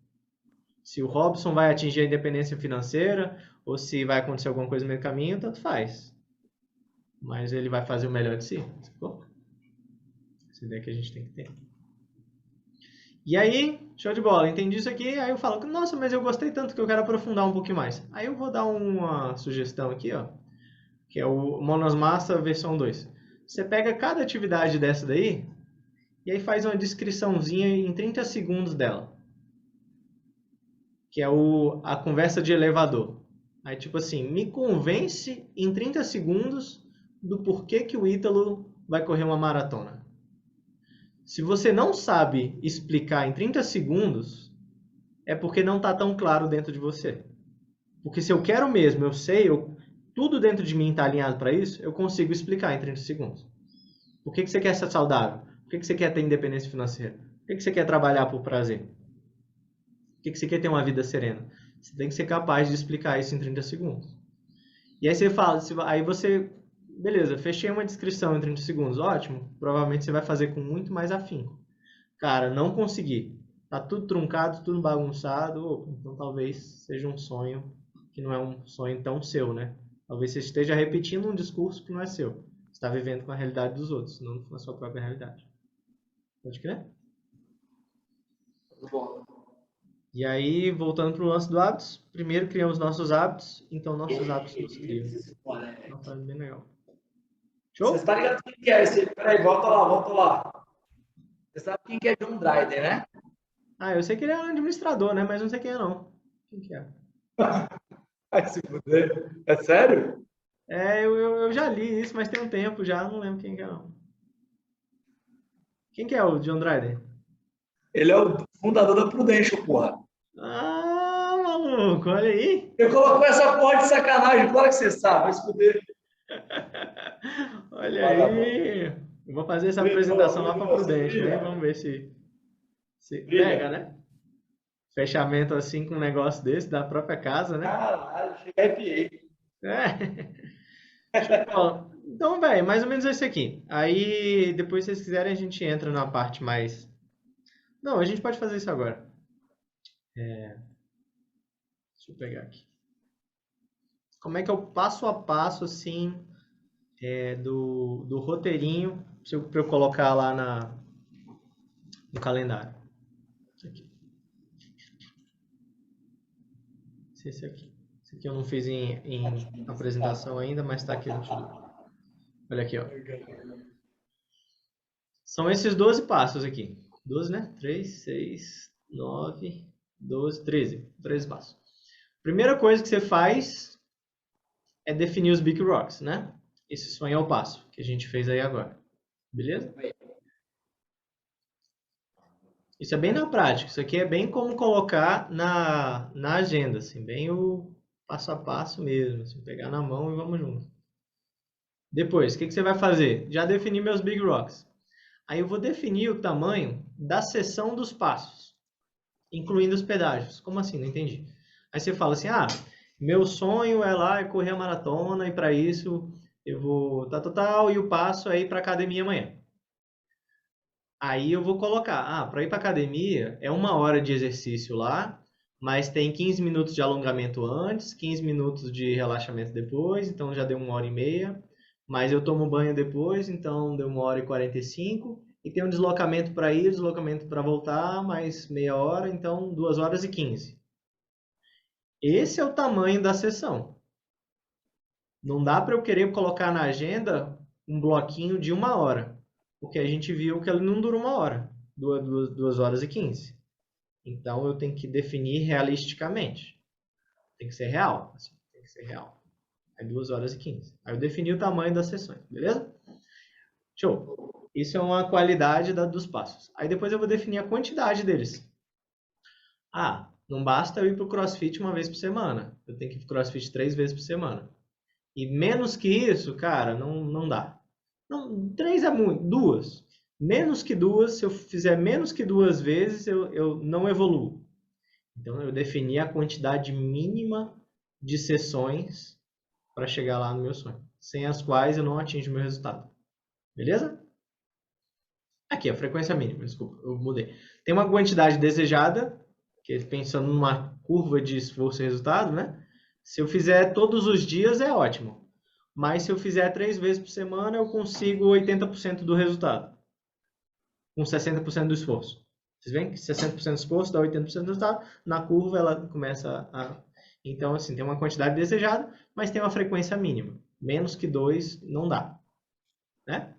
Se o Robson vai atingir a independência financeira, ou se vai acontecer alguma coisa no meio do caminho, tanto faz. Mas ele vai fazer o melhor de si. Essa ideia que a gente tem que ter. E aí, show de bola, entendi isso aqui, aí eu falo, nossa, mas eu gostei tanto que eu quero aprofundar um pouquinho mais. Aí eu vou dar uma sugestão aqui, que é o Monos Massa versão 2. Você pega cada atividade dessa daí, e aí faz uma descriçãozinha em 30 segundos dela. Que é a conversa de elevador. Aí tipo assim, me convence em 30 segundos do porquê que o Ítalo vai correr uma maratona. Se você não sabe explicar em 30 segundos, é porque não está tão claro dentro de você. Porque se eu quero mesmo, eu sei, tudo dentro de mim está alinhado para isso, eu consigo explicar em 30 segundos. Por que você quer ser saudável? Por que você quer ter independência financeira? Por que você quer trabalhar por prazer? Por que você quer ter uma vida serena? Você tem que ser capaz de explicar isso em 30 segundos. E aí você fala, aí você... Beleza, fechei uma descrição em 30 segundos, ótimo. Provavelmente você vai fazer com muito mais afinco. Cara, não consegui. Tá tudo truncado, tudo bagunçado. Então talvez seja um sonho que não é um sonho tão seu, né? Talvez você esteja repetindo um discurso que não é seu. Você está vivendo com a realidade dos outros, não com a sua própria realidade. Pode crer? Muito bom. E aí, voltando para o lance do hábitos, primeiro criamos nossos hábitos, então nossos hábitos nos criam. Uma frase bem legal. Show? Você está ligado quem que é esse? Peraí, volta lá. Você sabe quem que é John Dryden, né? Eu sei que ele é um administrador, né? Mas não sei quem é, não. Quem que é? Vai se fuder. É sério? Eu já li isso, mas tem um tempo já, não lembro quem que é, não. Quem que é o John Dryden? Ele é o fundador da Prudential, porra. Maluco, olha aí. Eu colocou essa porra de sacanagem, claro que você sabe, vai se fuder. Olha aí. Eu vou fazer essa apresentação lá para Prudente, né? Vamos ver se pega, né? Fechamento assim com um negócio desse da própria casa, né? Caralho, chega arrepiei. Show de bola. Então, velho, mais ou menos esse aqui. Aí, depois, se vocês quiserem, a gente entra na parte mais. Não, a gente pode fazer isso agora. Deixa eu pegar aqui. Como é que é o passo a passo, assim, do roteirinho para eu colocar lá no calendário? Isso aqui. Esse aqui. Esse aqui eu não fiz em apresentação ainda, mas está aqui no to-do. Olha aqui, ó. São esses 12 passos aqui. 12, né? 3, 6, 9, 12, 13. 13 passos. Primeira coisa que você faz é definir os Big Rocks, né? Esse sonho é o passo que a gente fez aí agora. Beleza? Isso é bem na prática. Isso aqui é bem como colocar na agenda, assim, bem o passo a passo mesmo, assim, pegar na mão e vamos junto. Depois, o que você vai fazer? Já defini meus Big Rocks. Aí eu vou definir o tamanho da seção dos passos, incluindo os pedágios. Como assim? Não entendi. Aí você fala assim, meu sonho é lá correr a maratona e para isso eu vou tal, e o passo é ir para academia amanhã. Aí eu vou colocar, para ir para academia é 1 hora de exercício lá, mas tem 15 minutos de alongamento antes, 15 minutos de relaxamento depois, então já deu 1h30. Mas eu tomo banho depois, então deu 1h45. E tem um deslocamento para ir, deslocamento para voltar, mais meia hora, então 2h15. Esse é o tamanho da sessão. Não dá para eu querer colocar na agenda um bloquinho de 1 hora, porque a gente viu que ele não dura 1 hora, 2h15. Então eu tenho que definir realisticamente. Tem que ser real. Assim, tem que ser real. Aí 2h15. Aí eu defini o tamanho das sessões, beleza? Show. Isso é uma qualidade dos passos. Aí depois eu vou definir a quantidade deles. Não basta eu ir para o CrossFit 1 vez por semana. Eu tenho que ir para o CrossFit 3 vezes por semana. E menos que isso, cara, não dá. Não, 3 é muito. 2. Menos que 2, se eu fizer menos que 2 vezes, eu não evoluo. Então eu defini a quantidade mínima de sessões para chegar lá no meu sonho, sem as quais eu não atinjo o meu resultado. Beleza? Aqui, a frequência mínima, desculpa, eu mudei. Tem uma quantidade desejada, que é pensando numa curva de esforço e resultado, né? Se eu fizer todos os dias, é ótimo. Mas se eu fizer 3 vezes por semana, eu consigo 80% do resultado. Com 60% do esforço. Vocês veem que 60% do esforço dá 80% do resultado. Na curva, ela começa a... Então, assim, tem uma quantidade desejada, mas tem uma frequência mínima. Menos que 2 não dá. Né?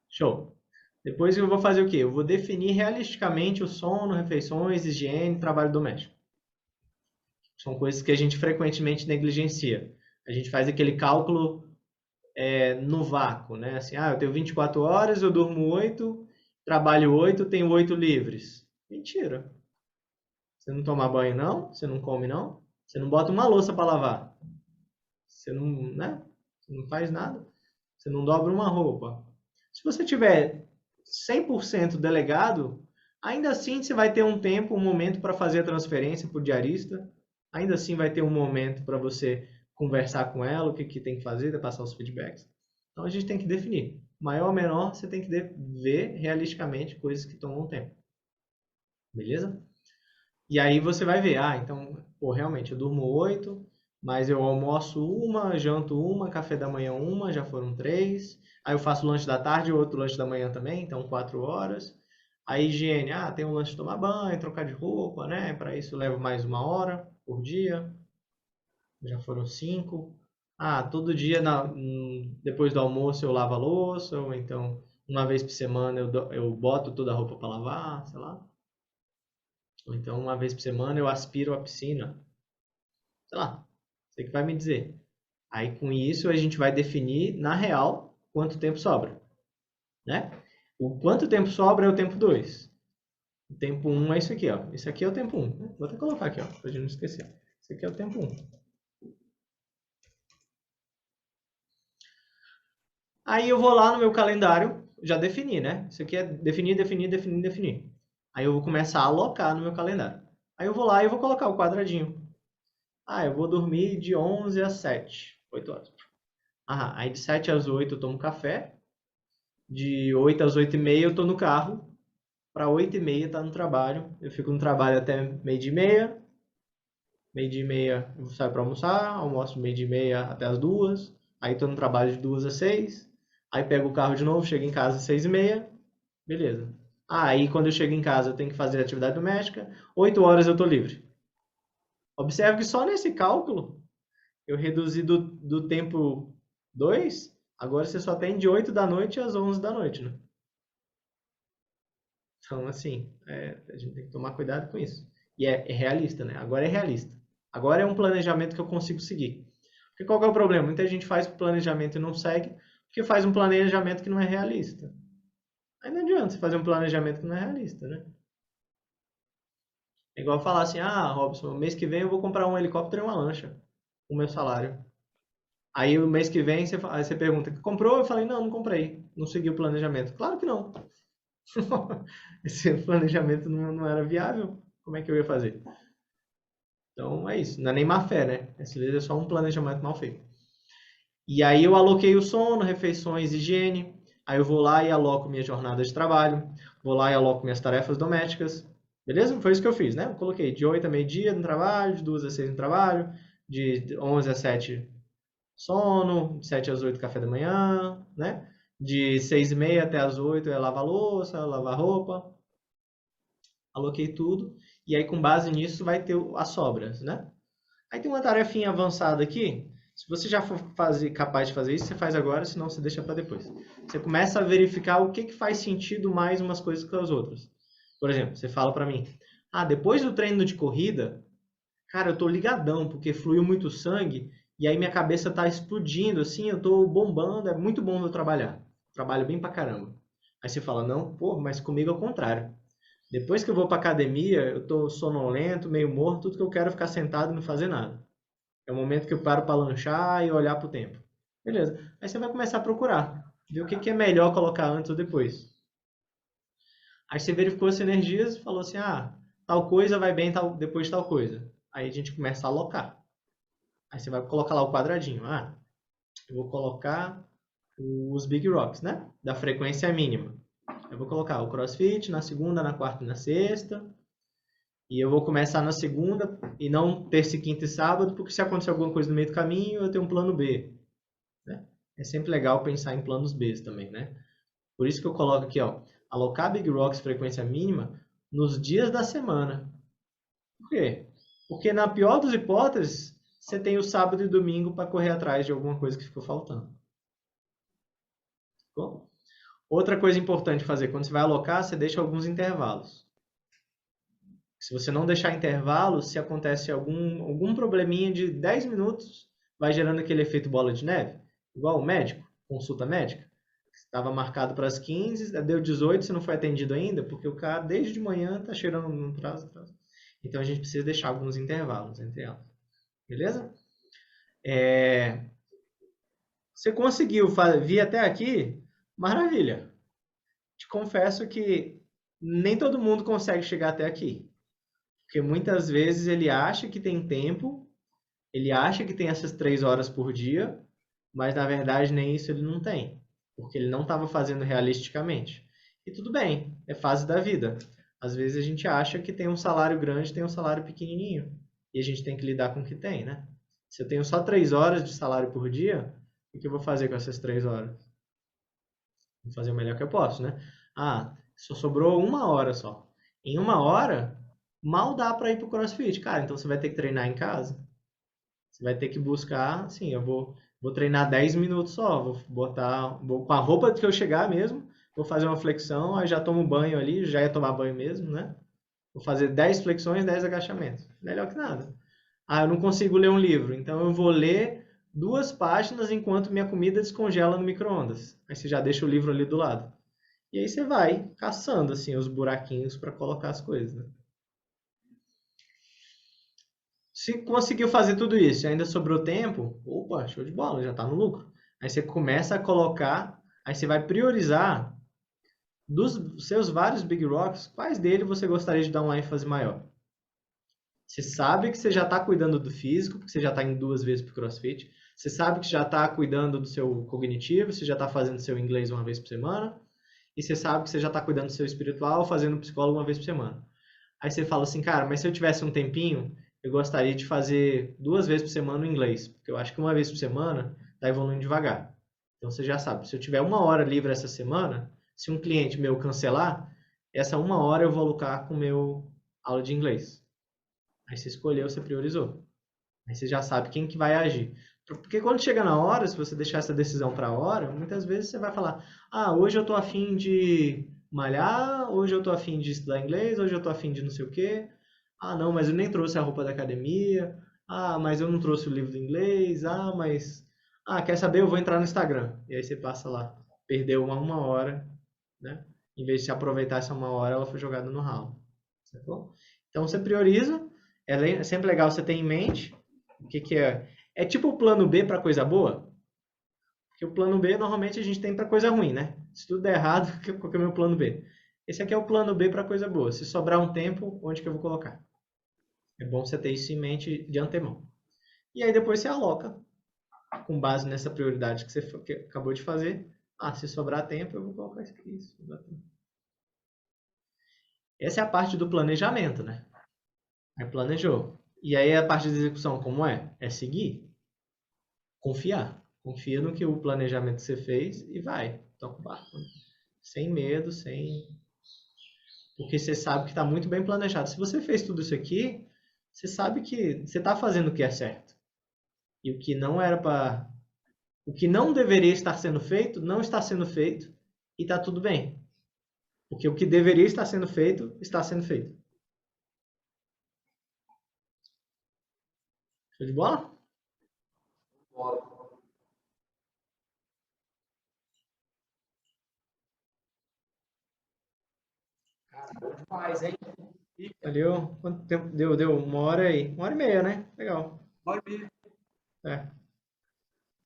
Show. Depois eu vou fazer o quê? Eu vou definir realisticamente o sono, refeições, higiene, trabalho doméstico. São coisas que a gente frequentemente negligencia. A gente faz aquele cálculo no vácuo, né? Assim, eu tenho 24 horas, eu durmo 8, trabalho 8, tenho 8 livres. Mentira. Você não toma banho, não? Você não come, não? Você não bota uma louça para lavar? Você não, né? Você não faz nada? Você não dobra uma roupa? Se você tiver 100% delegado, ainda assim você vai ter um tempo, um momento para fazer a transferência para o diarista, ainda assim vai ter um momento para você conversar com ela, o que tem que fazer, passar os feedbacks. Então a gente tem que definir. Maior ou menor, você tem que ver realisticamente coisas que tomam tempo. Beleza? E aí você vai ver, então, realmente eu durmo 8, mas eu almoço 1, janto 1, café da manhã 1, já foram 3. Aí eu faço lanche da tarde e outro lanche da manhã também, então 4 horas. Aí higiene, tem um lanche de tomar banho, trocar de roupa, né? Para isso eu levo mais 1 hora por dia. Já foram 5. Todo dia depois do almoço eu lavo a louça, ou então 1 vez por semana eu boto toda a roupa para lavar, sei lá. Ou então 1 vez por semana eu aspiro a piscina. Sei lá, você que vai me dizer. Aí com isso a gente vai definir, na real, quanto tempo sobra. Né? O quanto tempo sobra é o tempo 2. O tempo 1 é isso aqui, ó. Isso aqui é o tempo 1. Vou até colocar aqui, ó, pra gente não esquecer. Isso aqui é o tempo 1. Aí eu vou lá no meu calendário, já defini, né? Isso aqui é definir, definir, definir, definir. Aí eu vou começar a alocar no meu calendário. Aí eu vou lá e vou colocar o quadradinho. Ah, eu vou dormir de 11 às 7, 8 horas. Ah, aí de 7 às 8 eu tomo café. De 8 às 8 e meia eu tô no carro. Para 8 e meia tá no trabalho. Eu fico no trabalho até meio-dia e meia. Meio-dia e meia eu saio para almoçar. Almoço meio-dia e meia até as 2. Aí tô no trabalho de 2 às 6. Aí pego o carro de novo, chego em casa às 6 e meia. Beleza. Aí quando eu chego em casa eu tenho que fazer atividade doméstica. 8 horas eu tô livre. Observe que só nesse cálculo eu reduzi do tempo 2. Agora você só tem de 8 da noite às 11 da noite, né? Então, assim, a gente tem que tomar cuidado com isso. E é realista, né? Agora é realista. Agora é um planejamento que eu consigo seguir. Porque qual que é o problema? Muita gente faz planejamento e não segue, porque faz um planejamento que não é realista. Aí não adianta você fazer um planejamento que não é realista, né? É igual falar assim, ah, Robson, mês que vem eu vou comprar um helicóptero e uma lancha, com o meu salário. Aí o mês que vem aí você pergunta, comprou? Eu falei, não, não comprei. Não segui o planejamento. Claro que não. Esse planejamento não era viável. Como é que eu ia fazer? Então é isso. Não é nem má fé, né? Às vezes é só um planejamento mal feito. E aí eu aloquei o sono, refeições, higiene. Aí eu vou lá e aloco minha jornada de trabalho. Vou lá e aloco minhas tarefas domésticas. Beleza? Foi isso que eu fiz, né? Eu coloquei de 8 a meio-dia no trabalho, de 2 a 6 no trabalho, de 11 a 7 sono, de 7 às 8 café da manhã, né? De 6 e meia até as 8 é lavar louça, lavar roupa. Aloquei tudo. E aí com base nisso vai ter as sobras, né? Aí tem uma tarefinha avançada aqui. Se você já for capaz de fazer isso, você faz agora, senão você deixa para depois. Você começa a verificar o que faz sentido mais umas coisas que as outras. Por exemplo, você fala para mim, ah, depois do treino de corrida, cara, eu tô ligadão, porque fluiu muito sangue, e aí minha cabeça tá explodindo, assim, eu tô bombando, é muito bom eu trabalhar. Trabalho bem pra caramba. Aí você fala, não, pô, mas comigo é o contrário. Depois que eu vou pra academia, eu tô sonolento, meio morto, tudo que eu quero é ficar sentado e não fazer nada. É o momento que eu paro para lanchar e olhar pro tempo. Beleza. Aí você vai começar a procurar, ver o que é melhor colocar antes ou depois. Aí você verificou as energias e falou assim, ah, tal coisa vai bem depois de tal coisa. Aí a gente começa a alocar. Aí você vai colocar lá o quadradinho. Ah, eu vou colocar os Big Rocks, né? Da frequência mínima. Eu vou colocar o CrossFit na segunda, na quarta e na sexta. E eu vou começar na segunda e não terça, quinta e sábado, porque se acontecer alguma coisa no meio do caminho, eu tenho um plano B. Né? É sempre legal pensar em planos B também, né? Por isso que eu coloco aqui, ó, alocar Big Rocks frequência mínima nos dias da semana. Por quê? Porque na pior das hipóteses, você tem o sábado e domingo para correr atrás de alguma coisa que ficou faltando. Bom, outra coisa importante fazer, quando você vai alocar, você deixa alguns intervalos. Se você não deixar intervalo, se acontece algum probleminha de 10 minutos, vai gerando aquele efeito bola de neve. Igual o médico, consulta médica. Estava marcado para as 15, deu 18, você não foi atendido ainda, porque o cara desde de manhã está cheirando no prazo. Então a gente precisa deixar alguns intervalos entre elas. Beleza? Você conseguiu vir até aqui? Maravilha! Te confesso que nem todo mundo consegue chegar até aqui. Porque muitas vezes ele acha que tem tempo, ele acha que tem essas 3 horas por dia, mas na verdade nem isso ele não tem, porque ele não estava fazendo realisticamente. E tudo bem, é fase da vida. Às vezes a gente acha que tem um salário grande, tem um salário pequenininho, e a gente tem que lidar com o que tem, né? Se eu tenho só 3 horas de salário por dia, o que eu vou fazer com essas 3 horas? Vou fazer o melhor que eu posso, né? Ah, só sobrou 1 hora só. Em 1 hora, mal dá para ir pro CrossFit. Cara, então você vai ter que treinar em casa. Você vai ter que buscar, assim, eu vou treinar 10 minutos só. Vou com a roupa que eu chegar mesmo, vou fazer uma flexão, aí já tomo banho ali, já ia tomar banho mesmo, né? Vou fazer 10 flexões, 10 agachamentos. Melhor que nada. Ah, eu não consigo ler um livro, então eu vou ler 2 páginas enquanto minha comida descongela no micro-ondas. Aí você já deixa o livro ali do lado. E aí você vai caçando assim os buraquinhos para colocar as coisas, né? Se conseguiu fazer tudo isso e ainda sobrou tempo, opa, show de bola, já está no lucro. Aí você começa a colocar, aí você vai priorizar dos seus vários Big Rocks, quais deles você gostaria de dar uma ênfase maior? Você sabe que você já está cuidando do físico, porque você já está indo 2 vezes para o CrossFit. Você sabe que já está cuidando do seu cognitivo, você já está fazendo seu inglês 1 vez por semana. E você sabe que você já está cuidando do seu espiritual, fazendo psicólogo 1 vez por semana. Aí você fala assim, cara, mas se eu tivesse um tempinho, eu gostaria de fazer 2 vezes por semana o inglês. Porque eu acho que 1 vez por semana está evoluindo devagar. Então você já sabe, se eu tiver 1 hora livre essa semana, se um cliente meu cancelar, essa 1 hora eu vou alocar com o meu aula de inglês. Aí você escolheu, você priorizou. Aí você já sabe quem que vai agir. Porque quando chega na hora, se você deixar essa decisão para a hora, muitas vezes você vai falar, hoje eu tô afim de malhar, hoje eu tô afim de estudar inglês, hoje eu tô afim de não sei o quê. Não, mas eu nem trouxe a roupa da academia. Mas eu não trouxe o livro do inglês. Quer saber? Eu vou entrar no Instagram. E aí você passa lá. Perdeu uma hora, né? Em vez de se aproveitar essa 1 hora, ela foi jogada no ralo. Sacou? Então você prioriza. É sempre legal você ter em mente o que é. É tipo o plano B para coisa boa? Porque o plano B normalmente a gente tem para coisa ruim, né? Se tudo der errado, qual que é o meu plano B? Esse aqui é o plano B para coisa boa. Se sobrar um tempo, onde que eu vou colocar? É bom você ter isso em mente de antemão. E aí depois você aloca, com base nessa prioridade que você acabou de fazer. Se sobrar tempo, eu vou colocar isso aqui. Essa é a parte do planejamento, né? Aí planejou. E aí a parte da execução, como é? É seguir. Confiar. Confia no que o planejamento que você fez e vai. Toca o barco. Sem medo, porque você sabe que está muito bem planejado. Se você fez tudo isso aqui, você sabe que você está fazendo o que é certo. E o que não era para... O que não deveria estar sendo feito, não está sendo feito. E está tudo bem. Porque o que deveria estar sendo feito, está sendo feito. Show de bola? Cara, bom demais, hein? Valeu. Quanto tempo deu? Deu 1 hora aí. 1 hora e meia, né? Legal. Vai ver. É.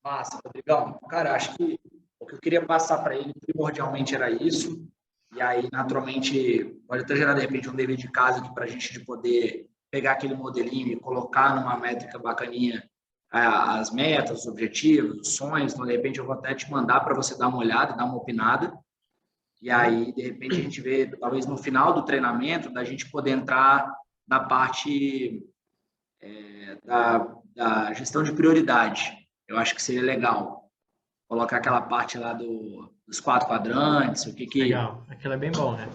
Massa, Rodrigão. Cara, acho que o que eu queria passar para ele primordialmente era isso. E aí, naturalmente, pode até gerar, de repente, um dever de casa aqui para a gente de poder pegar aquele modelinho e colocar numa métrica bacaninha as metas, os objetivos, os sonhos. Então, de repente, eu vou até te mandar para você dar uma olhada, dar uma opinada. E aí, de repente, a gente vê, talvez no final do treinamento, da gente poder entrar na parte da gestão de prioridade. Eu acho que seria legal colocar aquela parte lá dos 4 quadrantes, o que que... Legal. Aquilo é bem bom, né?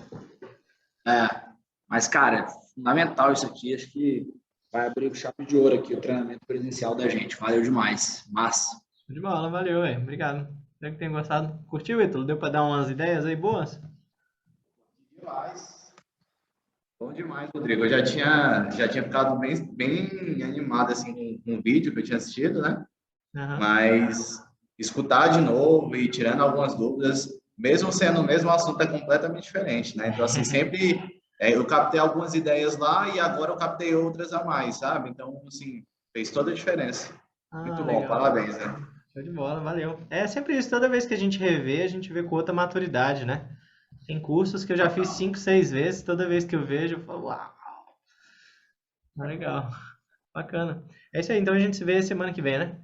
Mas, cara, é fundamental isso aqui. Acho que vai abrir o chave de ouro aqui, o treinamento presencial da gente. Valeu demais. Massa. Show de bola, valeu, velho. Obrigado. Espero que tenha gostado. Curtiu, Ítalo? Deu para dar umas ideias aí boas? Demais. Bom demais, Rodrigo. Eu já tinha ficado bem animado assim, com o vídeo que eu tinha assistido, né? Uhum. Mas escutar de novo e tirando algumas dúvidas, mesmo sendo o mesmo assunto, é completamente diferente, né? Então, assim, sempre eu captei algumas ideias lá e agora eu captei outras a mais, sabe? Então, assim, fez toda a diferença. Muito bom, Legal. parabéns, né? Show de bola, valeu. É sempre isso, toda vez que a gente revê, a gente vê com outra maturidade, né? Tem cursos que eu já fiz 5, 6 vezes, toda vez que eu vejo, eu falo, uau! Legal, bacana. É isso aí, então a gente se vê semana que vem, né?